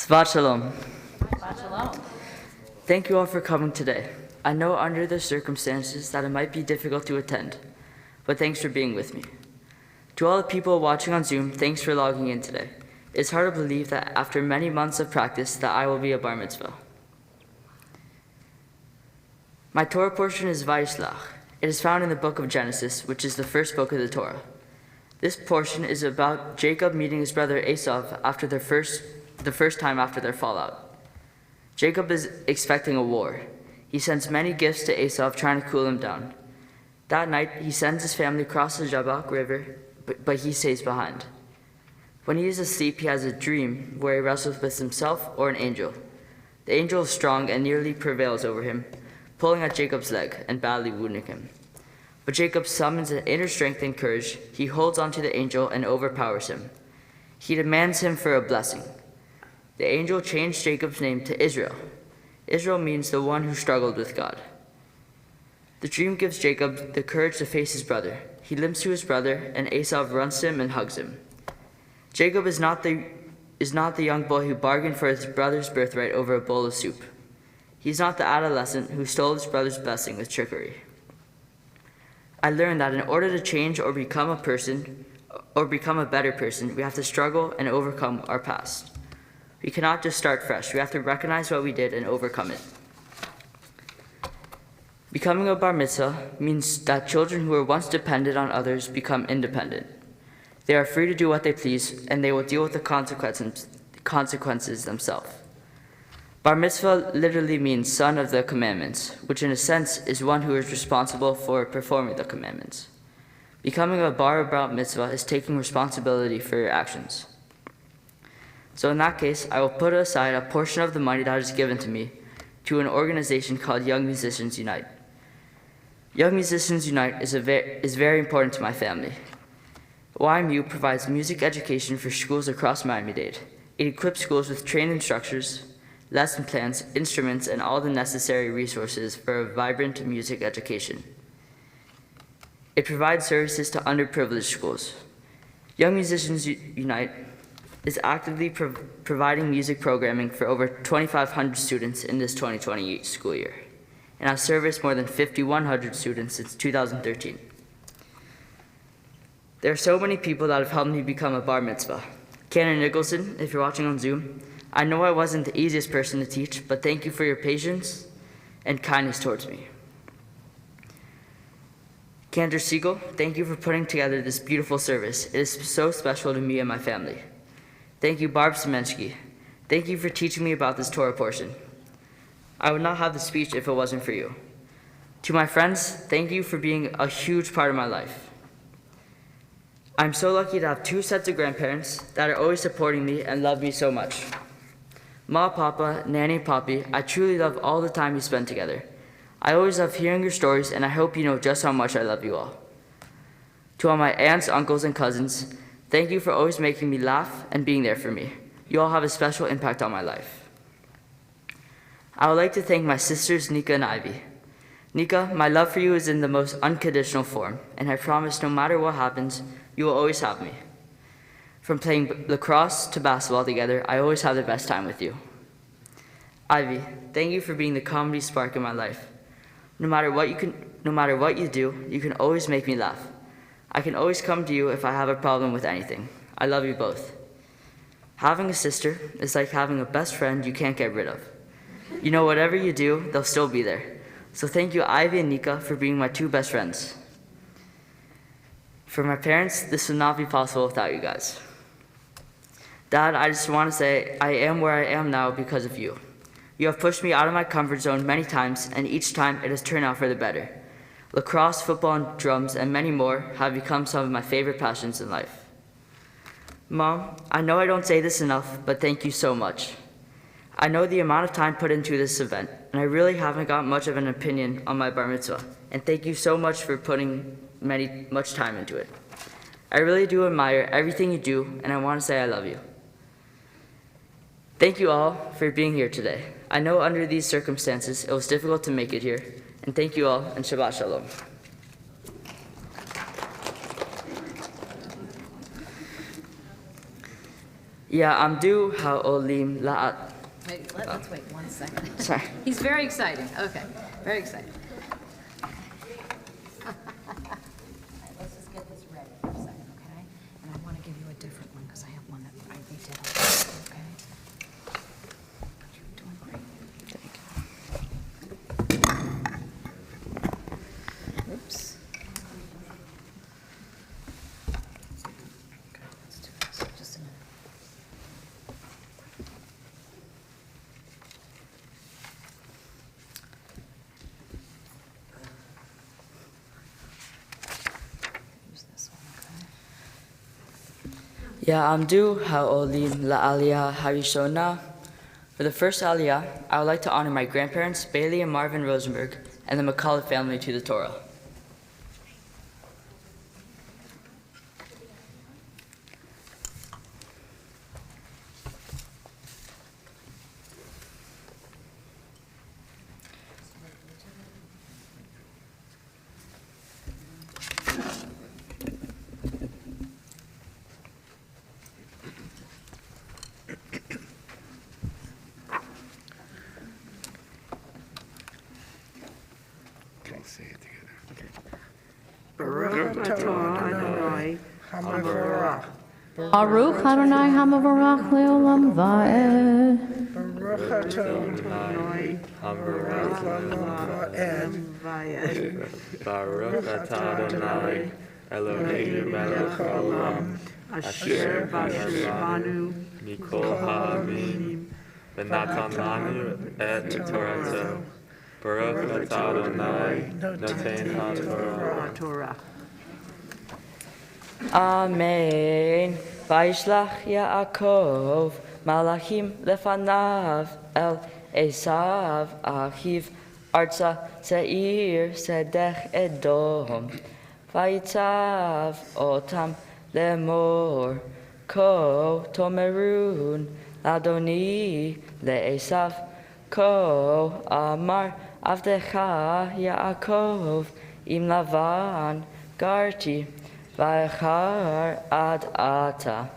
Shabbat Shalom. Thank you all for coming today. I know under the circumstances that it might be difficult to attend, but thanks for being with me. To all the people watching on Zoom, thanks for logging in today. It's hard to believe that after many months of practice that I will be a bar mitzvah. My Torah portion is Vayishlach. It is found in the book of Genesis, which is the first book of the Torah. This portion is about Jacob meeting his brother Esau after the first time after their fallout. Jacob is expecting a war. He sends many gifts to Esau, trying to cool him down. That night, he sends his family across the Jabbok River, but he stays behind. When he is asleep, he has a dream where he wrestles with himself or an angel. The angel is strong and nearly prevails over him, pulling at Jacob's leg and badly wounding him. But Jacob summons an inner strength and courage. He holds onto the angel and overpowers him. He demands him for a blessing. The angel changed Jacob's name to Israel. Israel means the one who struggled with God. The dream gives Jacob the courage to face his brother. He limps to his brother, and Esau runs to him and hugs him. Jacob is not the young boy who bargained for his brother's birthright over a bowl of soup. He's not the adolescent who stole his brother's blessing with trickery. I learned that in order to change or become a better person, we have to struggle and overcome our past. We cannot just start fresh. We have to recognize what we did and overcome it. Becoming a bar mitzvah means that children who were once dependent on others become independent. They are free to do what they please, and they will deal with the consequences themselves. Bar mitzvah literally means son of the commandments, which in a sense is one who is responsible for performing the commandments. Becoming a bar mitzvah is taking responsibility for your actions. So in that case, I will put aside a portion of the money that is given to me to an organization called Young Musicians Unite. Young Musicians Unite is very important to my family. YMU provides music education for schools across Miami-Dade. It equips schools with trained instructors, lesson plans, instruments, and all the necessary resources for a vibrant music education. It provides services to underprivileged schools. Young Musicians Unite is actively providing music programming for over 2,500 students in this 2020 school year, and has serviced more than 5,100 students since 2013. There are so many people that have helped me become a bar mitzvah. Canon Nicholson, if you're watching on Zoom, I know I wasn't the easiest person to teach, but thank you for your patience and kindness towards me. Cantor Siegel, thank you for putting together this beautiful service. It is so special to me and my family. Thank you, Barb Semensky. Thank you for teaching me about this Torah portion. I would not have the speech if it wasn't for you. To my friends, thank you for being a huge part of my life. I'm so lucky to have 2 sets of grandparents that are always supporting me and love me so much. Ma, Papa, Nanny, Poppy, I truly love all the time we spend together. I always love hearing your stories, and I hope you know just how much I love you all. To all my aunts, uncles, and cousins, thank you for always making me laugh and being there for me. You all have a special impact on my life. I would like to thank my sisters, Nika and Ivy. Nika, my love for you is in the most unconditional form, and I promise no matter what happens, you will always have me. From playing lacrosse to basketball together, I always have the best time with you. Ivy, thank you for being the comedy spark in my life. No matter what you do, you can always make me laugh. I can always come to you if I have a problem with anything. I love you both. Having a sister is like having a best friend you can't get rid of. You know, whatever you do, they'll still be there. So thank you, Ivy and Nika, for being my 2 best friends. For my parents, this would not be possible without you guys. Dad, I just want to say I am where I am now because of you. You have pushed me out of my comfort zone many times, and each time it has turned out for the better. Lacrosse, football, and drums, and many more have become some of my favorite passions in life. Mom, I know I don't say this enough, but thank you so much. I know the amount of time put into this event, and I really haven't got much of an opinion on my bar mitzvah, and thank you so much for putting much time into it. I really do admire everything you do, and I want to say I love you. Thank you all for being here today. I know under these circumstances it was difficult to make it here, and thank you all, and Shabbat Shalom. Yeah, Amdu ha'olim la'at. Wait, let's wait 1 second. Sorry. He's very exciting. Okay, very exciting. Let's just get this ready for a second, okay? And I want to give you a different one because I have one that I redid. Okay? You're doing great. Oops. Okay, let's do this. Just a minute. Use this one, okay? Ya Amdu ha'olim la'aliyah harishona. For the first aliyah, I would like to honor my grandparents, Bailey and Marvin Rosenberg, and the McCullough family to the Torah. Say it together. Baruch Adonai Hamavarach Leolam Va'ed. Baruch atah Adonai Eloheinu melech haolam, asher banu mikol ha'amim, v'natan lanu et Torato. Baruch atah Adonai, noten ha'Torah. Amen. Vaishlach Yaakov malachim lefanav el Esav achiv arza seir sedech Edom. Vaitzav otam lemor ko tomerun ladoni leEsav ko amar avdecha Yaakov im Lavan garti. Vayachar ad ata,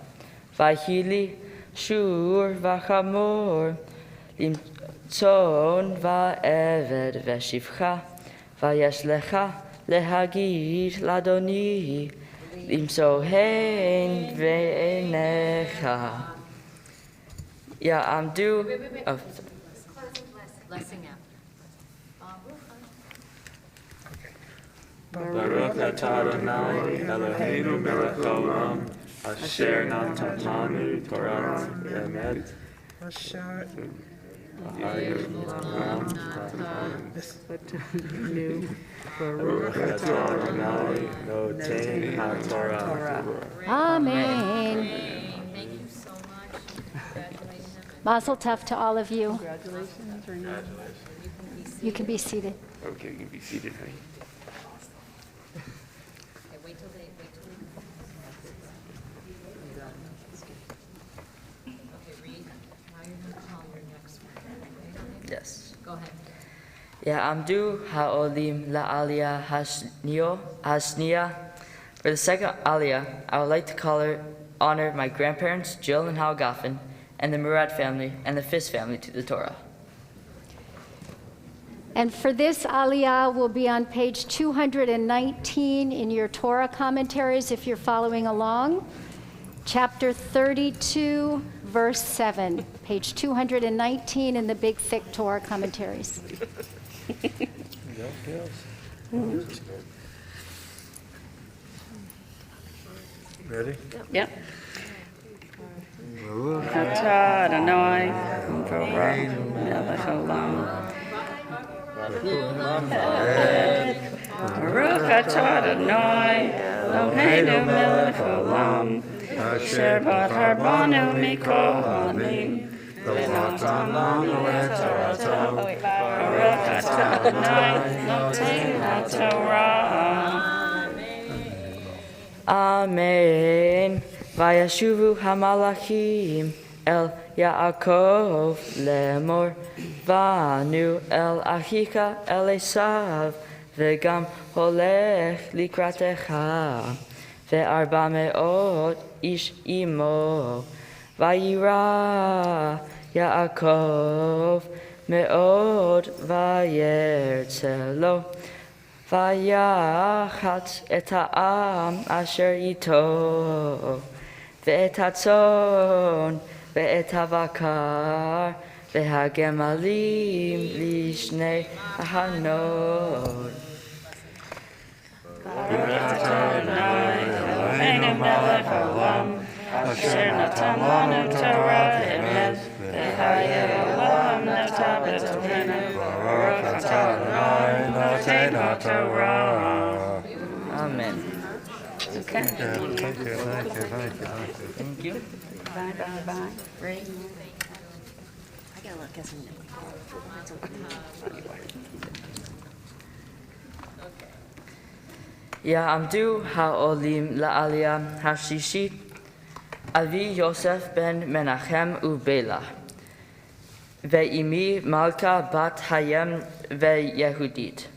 vayhili shur vachamor, limtzon vaeved veshivcha, vayeshlecha lehagid ladoni, limsohen ve'enecha. Ya'amdu. Oh, Blessing after. Baruch atah Adonai, Eloheinu melech haolam, asher natan lanu Torah emet. Baruch atah Adonai, noten ha'Torah. Amen. Thank you so much. Congratulations. Mazel tov to all of you. Congratulations, Renee. You can be seated. Okay, you can be seated, honey. Okay, wait till they. Okay, Reid, now you're gonna call your next one. Okay? yes. Go ahead. Ya'amdu ha'olim la'aliyah hasniya. For the second aliyah, I would like to honor my grandparents, Jill and Hal Goffin, and the Murad family and the Fisk family to the Torah. And for this aliyah will be on page 219 in your Torah commentaries if you're following along. Chapter 32, verse 7. Page 219 in the big, thick Torah commentaries. Ready? Yep. Atah Adonai, melech haolam. Baruch atah Adonai, Eloheinu melech haolam, asher b'char banu mikol ha'amim, v'natan lanu et Torato. Baruch atah Adonai, noten ha'Torah. Amen. Vayashuvu hamalachim el Yaakov lemor, vanu el achika el Esav, vegam holech likratecha, ve'arba me'ot ish imo, vayira Yaakov me'ot vayertzelo. Vayachat et ha'am asher ito, ve'et hatzon, ve'et havakar, ve'hagemalim lishnei ahanot. Baruch atah Adonai, Eloheinu melech haolam, asher natan lanu Torah emet, v'hayei olam nata b'torah. Baruch atah Adonai, noten ha'Torah. Amen. Okay. Thank you. Bye, bye, bye. Ray? I gotta look at some. That's okay. Ya'amdu ha'olim la'aliyah hashishit, Avi Yosef ben Menachem uBela, ve'imi Malka bat Hayem ve'Yehudit,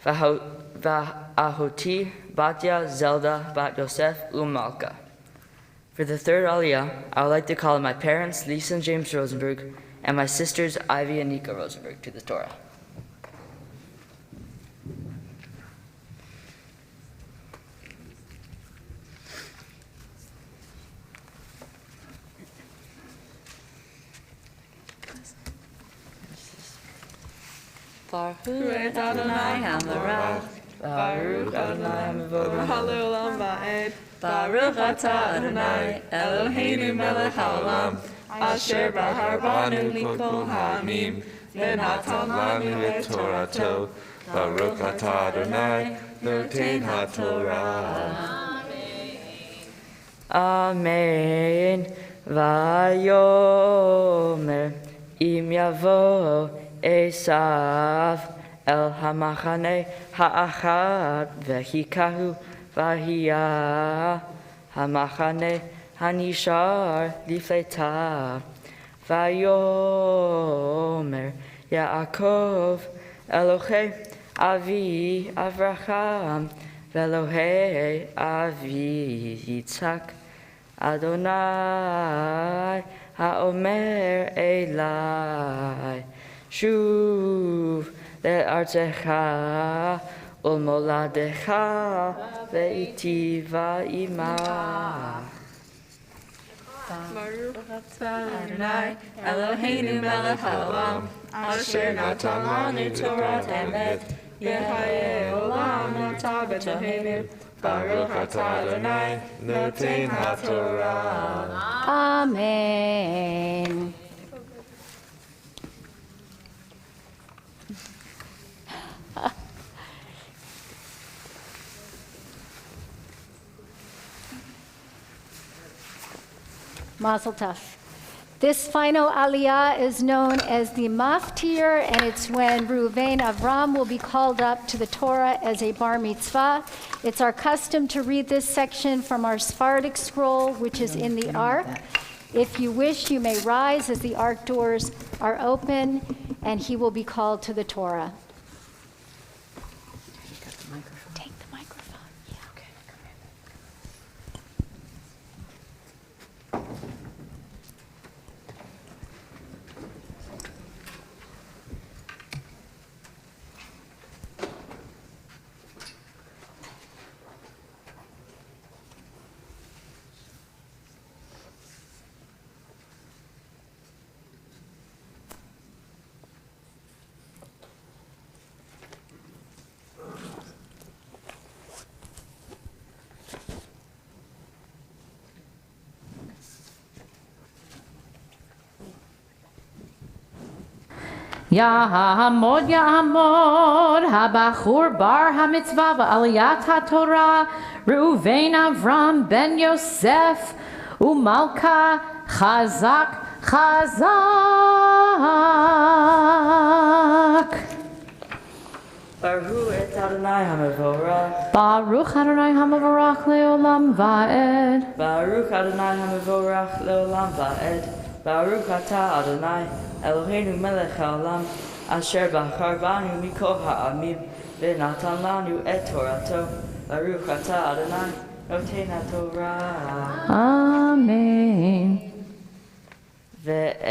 va'ahoti Batya Zelda bat Yosef uMalka. For the third aliyah, I would like to call my parents, Lisa and James Rosenberg, and my sisters, Ivy and Nika Rosenberg, to the Torah. Baruch Adonai Hamarach, Baruch Adonai Mevorach Haleolam Va'ed. Baruch atah Adonai, Eloheinu melech haolam, asher bahar banu mikol ha'amim, v'natan lanu et Torato. Baruch atah Adonai, noten haTorah. Amen. Vayomer im yavo Esav el hamachane ha'achad vehikahu vahiyah hamachane hanishar lifleta. Vayomer Yaakov Elohei Avi Avraham Velohei Avi Yitzhak Adonai Haomer Elai Shuv le'artecha ulmoladecha ve'iti va'imah. Baruch atah Adonai, Eloheinu melech haolam, asher natan lanu Torah emet, v'chayei olam atah b'tohenu. Baruch atah Adonai, noten haTorah. Amen. Mazel tov. This final aliyah is known as the maftir, and it's when Reuven Avram will be called up to the Torah as a bar mitzvah. It's our custom to read this section from our Sephardic scroll, which is in the ark. If you wish, you may rise as the ark doors are open, and he will be called to the Torah. Take the microphone. Yeah. Okay, come here. Ya'amod, Ya'amod, Habachur bar hamitzvah va'aliyat haTorah, Reuven Avram ben Yosef, Umalka Chazak Chazak. Baruch et Adonai HaMevorach. Baruch Adonai HaMevorach le'olam va'ed. Baruch Adonai HaMevorach le'olam va'ed. Baruch atah Adonai Eloheinu melech haolam, asher bachar banu mikol ha'amim, v'natan lanu et Torato. Baruch atah Adonai noten haTorah. Amen. Ve'elech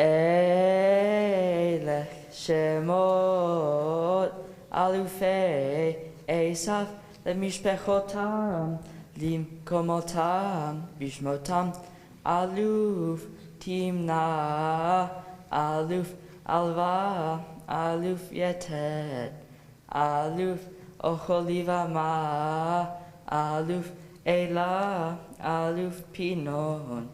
shemot alufei Esav le'mishpechotam limkomotam bishmotam aluf Timna, Aluf, Alva, Aluf Yeted, Aluf Ocholiva Ma, Aluf Ela, Aluf Pinon,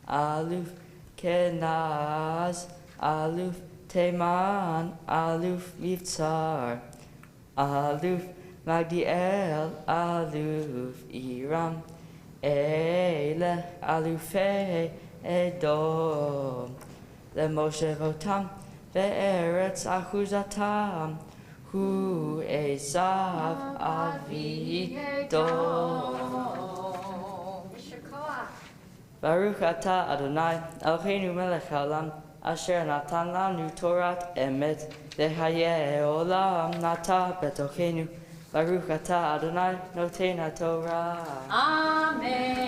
Aluf Kenaz, Aluf Teman, Aluf Mivtsar, Aluf Magdiel, Aluf Iram, Ele, Alufei, Edom, למשה אותם בארץ אחוזתם, הוא עשיו אבי דום. ברוך אתה אדוני אלוהינו מלך העולם, אשר נתן לנו תורת אמת, וחיי עולם נטע בתוכנו. ברוך אתה אדוני נותן התורה. Amen.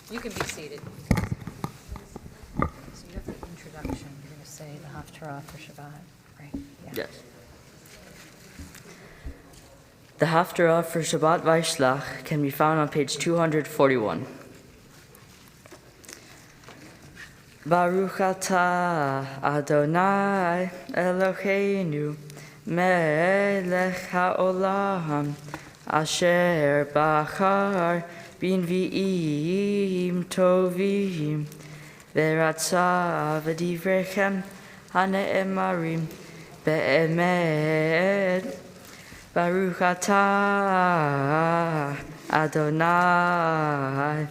You can be seated. So you have the introduction. You're going to say the Haftarah for Shabbat, right? Yeah. Yes. The Haftarah for Shabbat Vaishlach can be found on page 241. Baruch atah Adonai Eloheinu melech haolam asher bachar b'nvi'im tovim v'ratza v'divrechem hane'emarim be'emet Baruch atah Adonai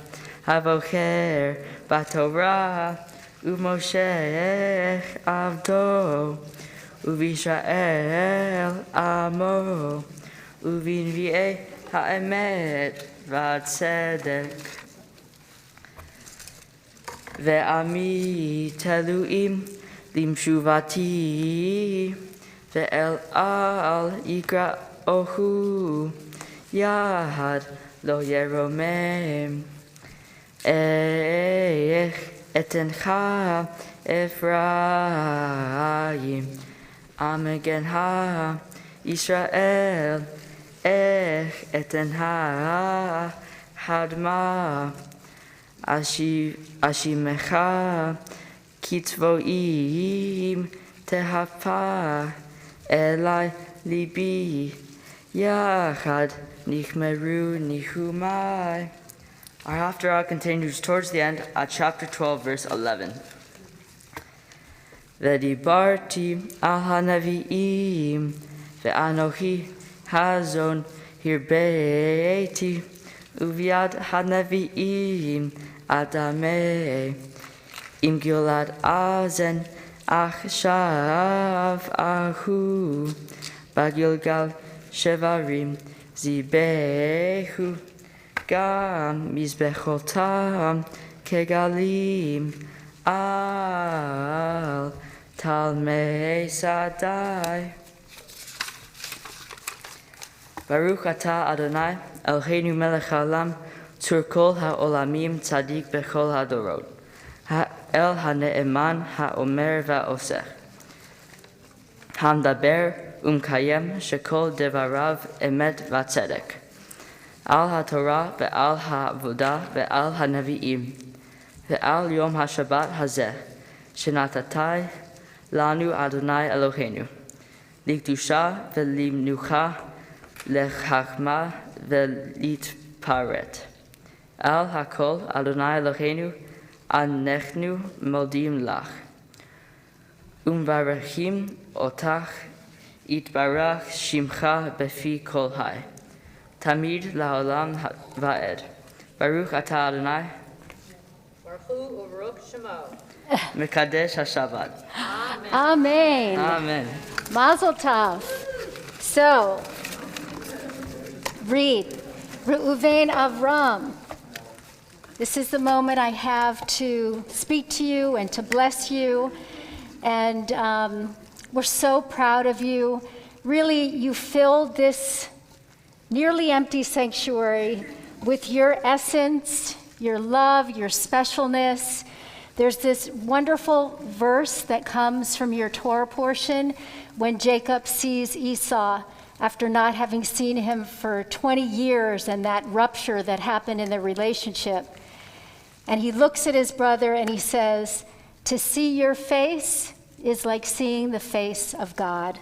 havocher b'torah u'Moshe avdo u'Yisrael amo u'v'nvi'ei ha'emet v'atzedek ve'ami teluim limshuvati ve'el al yikra'ohu yahad lo yeromem etencha Ephraim Amagenha Israel etenha Hadma Ashimecha Kitzvoim Tehapa Elai Libi Yachad Nichmeru Nichumai. Our Haftarah continues towards the end at chapter 12, verse 11. V'dibarti al hanaviim ve'anochi hazon hirbeiti uviad hanaviim adamei im gilad azen achshav ahu bagilgal shevarim zibehu Gam mizbechotam kegalim al talmei sadai. Baruch atah Adonai Eloheinu melech haolam tzur kol haolamim tzadik bechol hadorot el hane'eman haomer va'osech hamdaber umkayem shekol devarav emet v'tzedek Al HaTorah ve'al HaAvodah ve'al HaNavi'im ve'al Yom HaShabbat hazeh shenatatai lanu Adonai Eloheinu likdusha ve'limnucha lechachma ve'litparet Al HaKol Adonai Eloheinu anechnu modim lach umvarachim otach itbarach shimcha befi kol hai Tamid la'olam va'ed. Baruch atah Adonai. Baruch Hu u'Baruch Shemo. Mekadesh HaShabbat. Amen. Amen. Mazel tov. So, Reid Reuven Avram. This is the moment I have to speak to you and to bless you. And we're so proud of you. Really, you filled this nearly empty sanctuary with your essence, your love, your specialness. There's this wonderful verse that comes from your Torah portion when Jacob sees Esau after not having seen him for 20 years and that rupture that happened in the relationship. And he looks at his brother and he says, "To see your face is like seeing the face of God."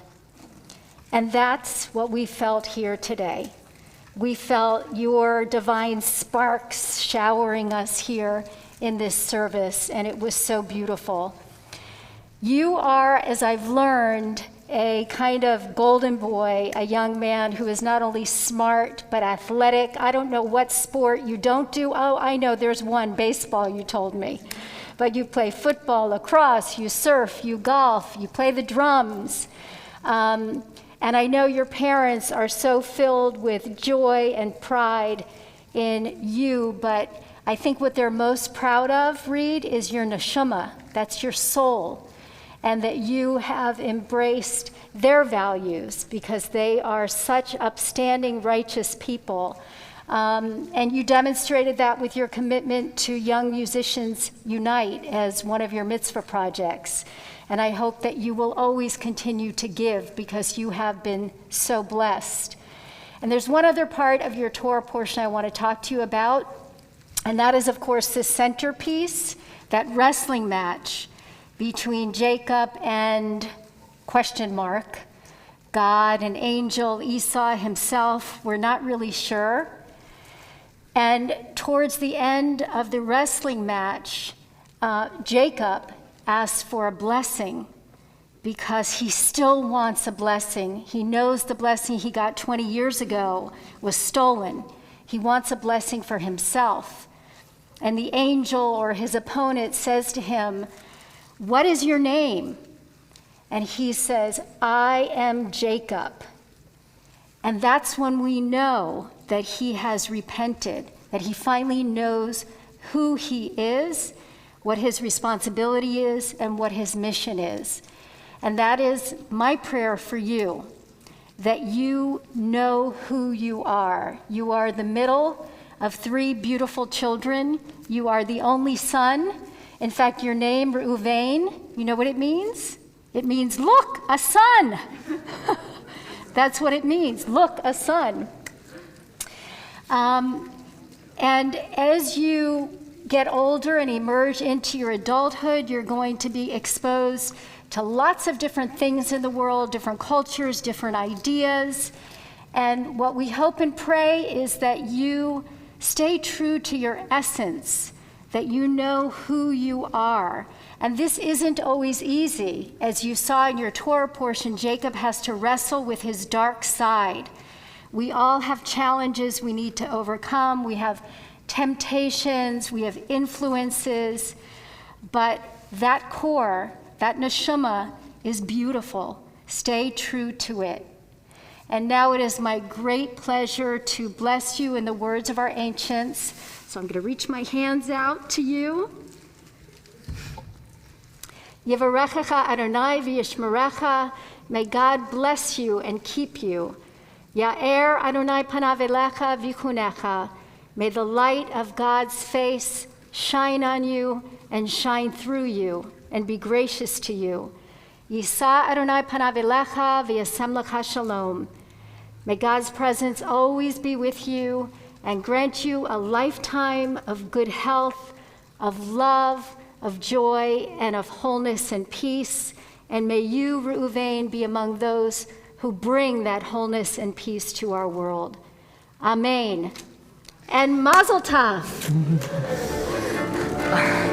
And that's what we felt here today. We felt your divine sparks showering us here in this service, and it was so beautiful. You are, as I've learned, a kind of golden boy, a young man who is not only smart, but athletic. I don't know what sport you don't do. Oh, I know, there's one, baseball, you told me. But you play football, lacrosse, you surf, you golf, you play the drums. And I know your parents are so filled with joy and pride in you, but I think what they're most proud of, Reid, is your neshama. That's your soul. And that you have embraced their values because they are such upstanding, righteous people. And you demonstrated that with your commitment to Young Musicians Unite as one of your mitzvah projects. And I hope that you will always continue to give because you have been so blessed. And there's one other part of your Torah portion I want to talk to you about, and that is, of course, the centerpiece, that wrestling match between Jacob and God, an angel, Esau himself. We're not really sure. And towards the end of the wrestling match, Jacob asks for a blessing because he still wants a blessing. He knows the blessing he got 20 years ago was stolen. He wants a blessing for himself. And the angel or his opponent says to him, "What is your name?" And he says, "I am Jacob." And that's when we know that he has repented, that he finally knows who he is, what his responsibility is, and what his mission is. And that is my prayer for you, that you know who you are. You are the middle of 3 beautiful children. You are the only son. In fact, your name, Reuven, you know what it means? It means, look, a son. That's what it means, look, a son. And as you get older and emerge into your adulthood, you're going to be exposed to lots of different things in the world, different cultures, different ideas. And what we hope and pray is that you stay true to your essence, that you know who you are. And this isn't always easy. As you saw in your Torah portion, Jacob has to wrestle with his dark side. We all have challenges we need to overcome. We have temptations, we have influences, but that core, that neshama, is beautiful. Stay true to it. And now it is my great pleasure to bless you in the words of our ancients. So I'm going to reach my hands out to you. Yevarechecha Adonai v'yishmerecha. May God bless you and keep you. Ya'er Adonai panav elecha v'chunecha. May the light of God's face shine on you and shine through you and be gracious to you. Yisa Adonai panav elecha v'yasem lecha shalom. May God's presence always be with you and grant you a lifetime of good health, of love, of joy, and of wholeness and peace. And may you, Reuven, be among those who bring that wholeness and peace to our world. Amen. And Mazel Tov.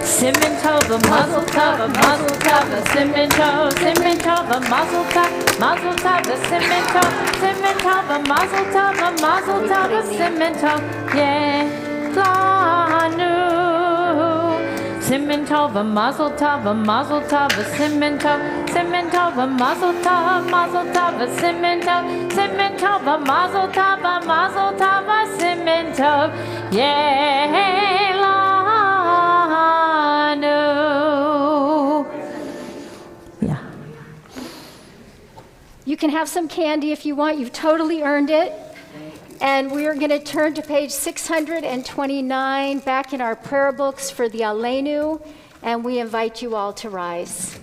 Simin tov, a mazel tov, a mazel tov, a simin tov, a mazel tov, a simin tov, a mazel tov, a simin tov, yeah, lanu. Simin tov, a mazel tov, a simin tov, a mazel tov, a simin tov, a mazel tov, a simin tov, yeah, lanu. Yeah. You can have some candy if you want. You've totally earned it. And we are going to turn to page 629 back in our prayer books for the Aleinu, and we invite you all to rise.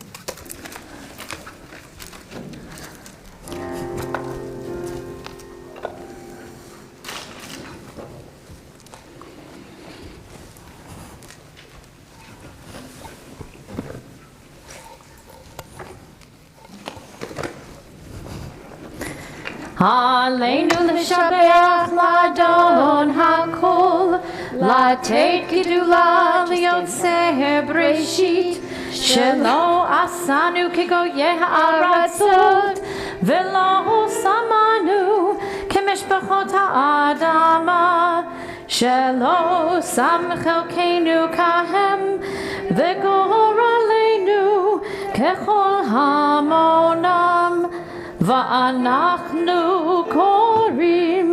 Aleinu l'shabeach l'adon hakol, l'tet gedula liotzer breshit, shelo asanu kegoyeh ha'aratzot, velo samanu kemishpachot ha'adama, shelo sam chelkeinu kahem, v'goraleinu kechol hamonam, ואנחנו קוראים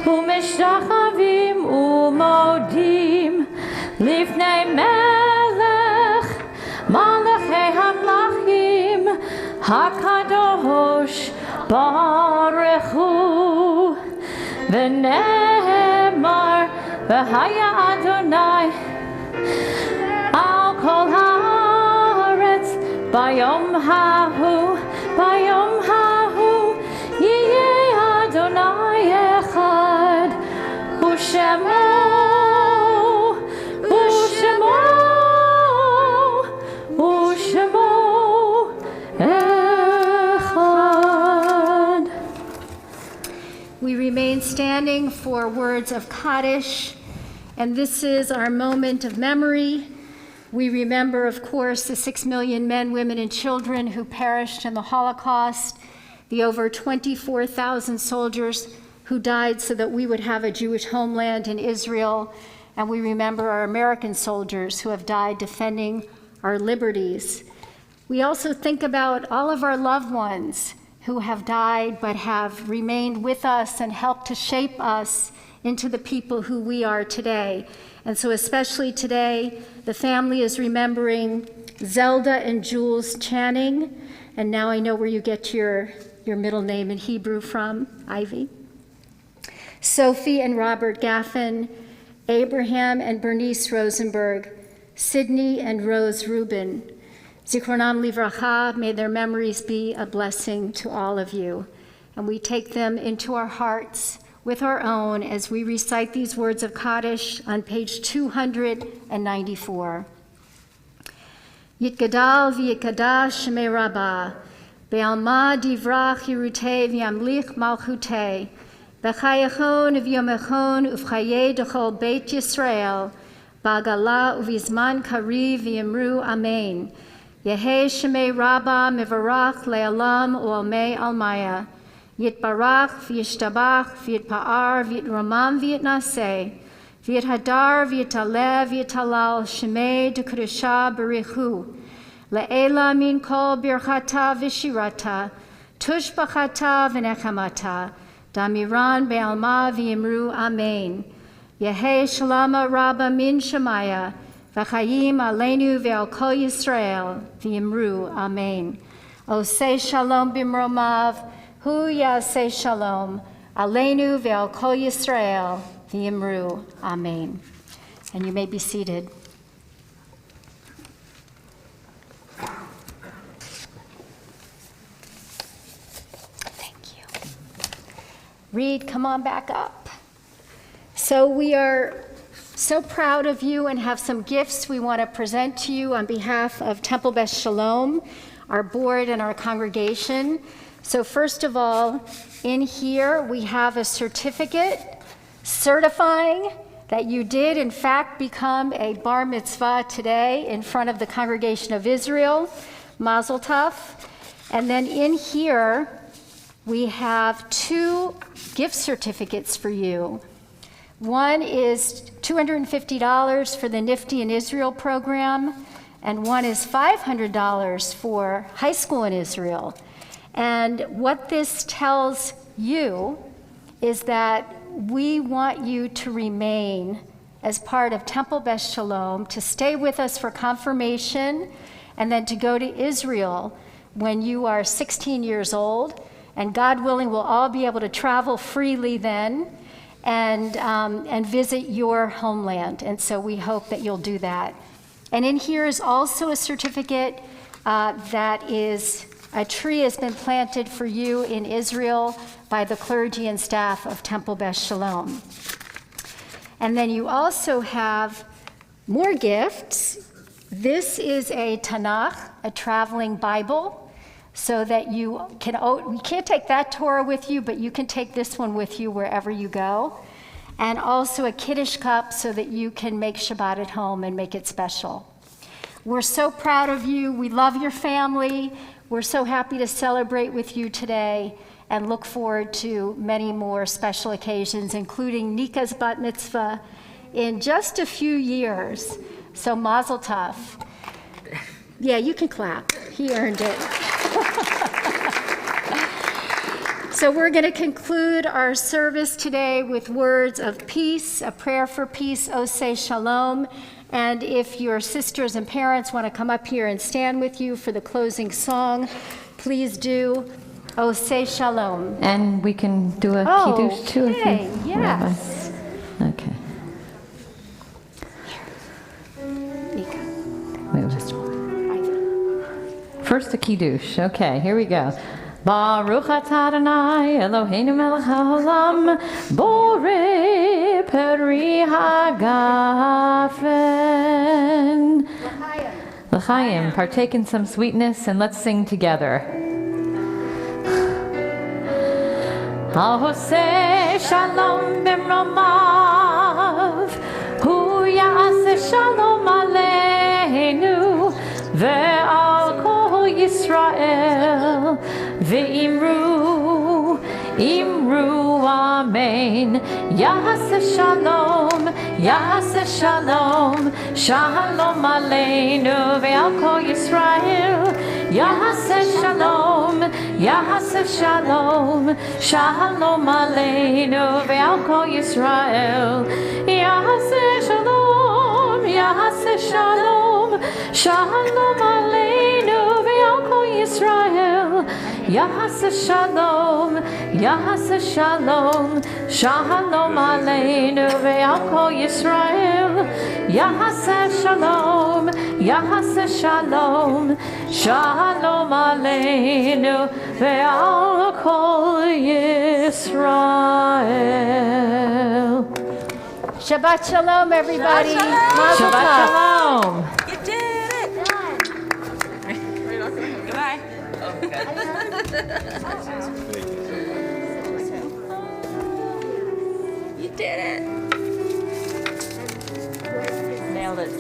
ומשתחווים ומודים לפני מלך מלכי המלכים הקדוש ברוך הוא ונר emar v'haya Adonai al kol haaretz bayom hahu yiyeh Adonai echad u'shemo echad. We remain standing for words of Kaddish, and this is our moment of memory. We remember, of course, the 6 million men, women, and children who perished in the Holocaust, the over 24,000 soldiers who died so that we would have a Jewish homeland in Israel, and we remember our American soldiers who have died defending our liberties. We also think about all of our loved ones who have died but have remained with us and helped to shape us into the people who we are today. And so especially today, the family is remembering Zelda and Jules Channing, and now I know where you get your middle name in Hebrew from, Ivy. Sophie and Robert Gaffin, Abraham and Bernice Rosenberg, Sydney and Rose Rubin. Zichronam livracha, may their memories be a blessing to all of you. And we take them into our hearts with our own as we recite these words of Kaddish on page 294. Yitgadal v'yikadash shemei rabbah, be'alma divrach yirutei v'yamlich malchutei, b'chayachon v'yomechon ufchayei dechol beit Yisrael, ba'gala uvizman kariv v'yamru amen. Yehei shemei rabbah mevarach le'alam u'almei almaya, yitbarach v'yishtabach v'yitpa'ar v'yitramam v'yitnaseh, v'yithadar v'yitalev v'yitalal shemei dekudusha berichu, le'ela min kol birchata v'shirata, tushbachata v'nechamata, damiran be'alma v'yimru amen. Yehei shalama rabba min shemaya, v'chayim aleinu ve'al kol Yisrael, v'yimru amen. Osei shalom bimromav, hu yaseh shalom, aleinu ve'al kol Yisrael, v'yimru amen. And you may be seated. Thank you. Reid, come on back up. So we are so proud of you and have some gifts we want to present to you on behalf of Temple Beth Shalom, our board and our congregation. So first of all, in here we have a certificate certifying that you did in fact become a bar mitzvah today in front of the congregation of Israel, Mazel Tov. And then in here we have 2 gift certificates for you. One is $250 for the Nifty in Israel program, and one is $500 for high school in Israel. And what this tells you is that we want you to remain as part of Temple Beth Shalom, to stay with us for confirmation, and then to go to Israel when you are 16 years old. And God willing, we'll all be able to travel freely then and visit your homeland. And so we hope that you'll do that. And in here is also a certificate that is, a tree has been planted for you in Israel by the clergy and staff of Temple Beth Shalom. And then you also have more gifts. This is a Tanakh, a traveling Bible, so that you can't take that Torah with you, but you can take this one with you wherever you go. And also a Kiddush cup so that you can make Shabbat at home and make it special. We're so proud of you. We love your family. We're so happy to celebrate with you today and look forward to many more special occasions, including Nika's bat mitzvah in just a few years. So Mazel Tov. Yeah, you can clap. He earned it. So we're going to conclude our service today with words of peace, a prayer for peace, Oseh Shalom. And if your sisters and parents want to come up here and stand with you for the closing song, please do. Oseh Shalom. And we can do a kiddush too if you yes. Okay. Wait, just first the kiddush. Okay, here we go. Baruch atah Adonai Eloheinu melech haolam borei peri hagafen. L'chaim, partake in some sweetness and let's sing together. Ha'oseh shalom b'mromav hu ya'aseh shalom aleinu ve'al kol Yisrael ve'imru imru amen. Ya'aseh shalom, Ya'aseh shalom, shalom aleinu ve'al kol Yisrael. Ya'aseh shalom, Ya'aseh shalom, shalom aleinu ve'al kol Yisrael. Ya'aseh shalom, Ya'aseh shalom, shalom aleinu ve'al kol Yisrael. Ya'aseh shalom, Ya'aseh shalom, shalom aleinu ve'al kol Yisrael. Ya'aseh shalom, Ya'aseh shalom, shalom aleinu ve'al kol Yisrael. Shabbat shalom, everybody. Shabbat shalom. You did it! Goodbye. You did it! Nailed it.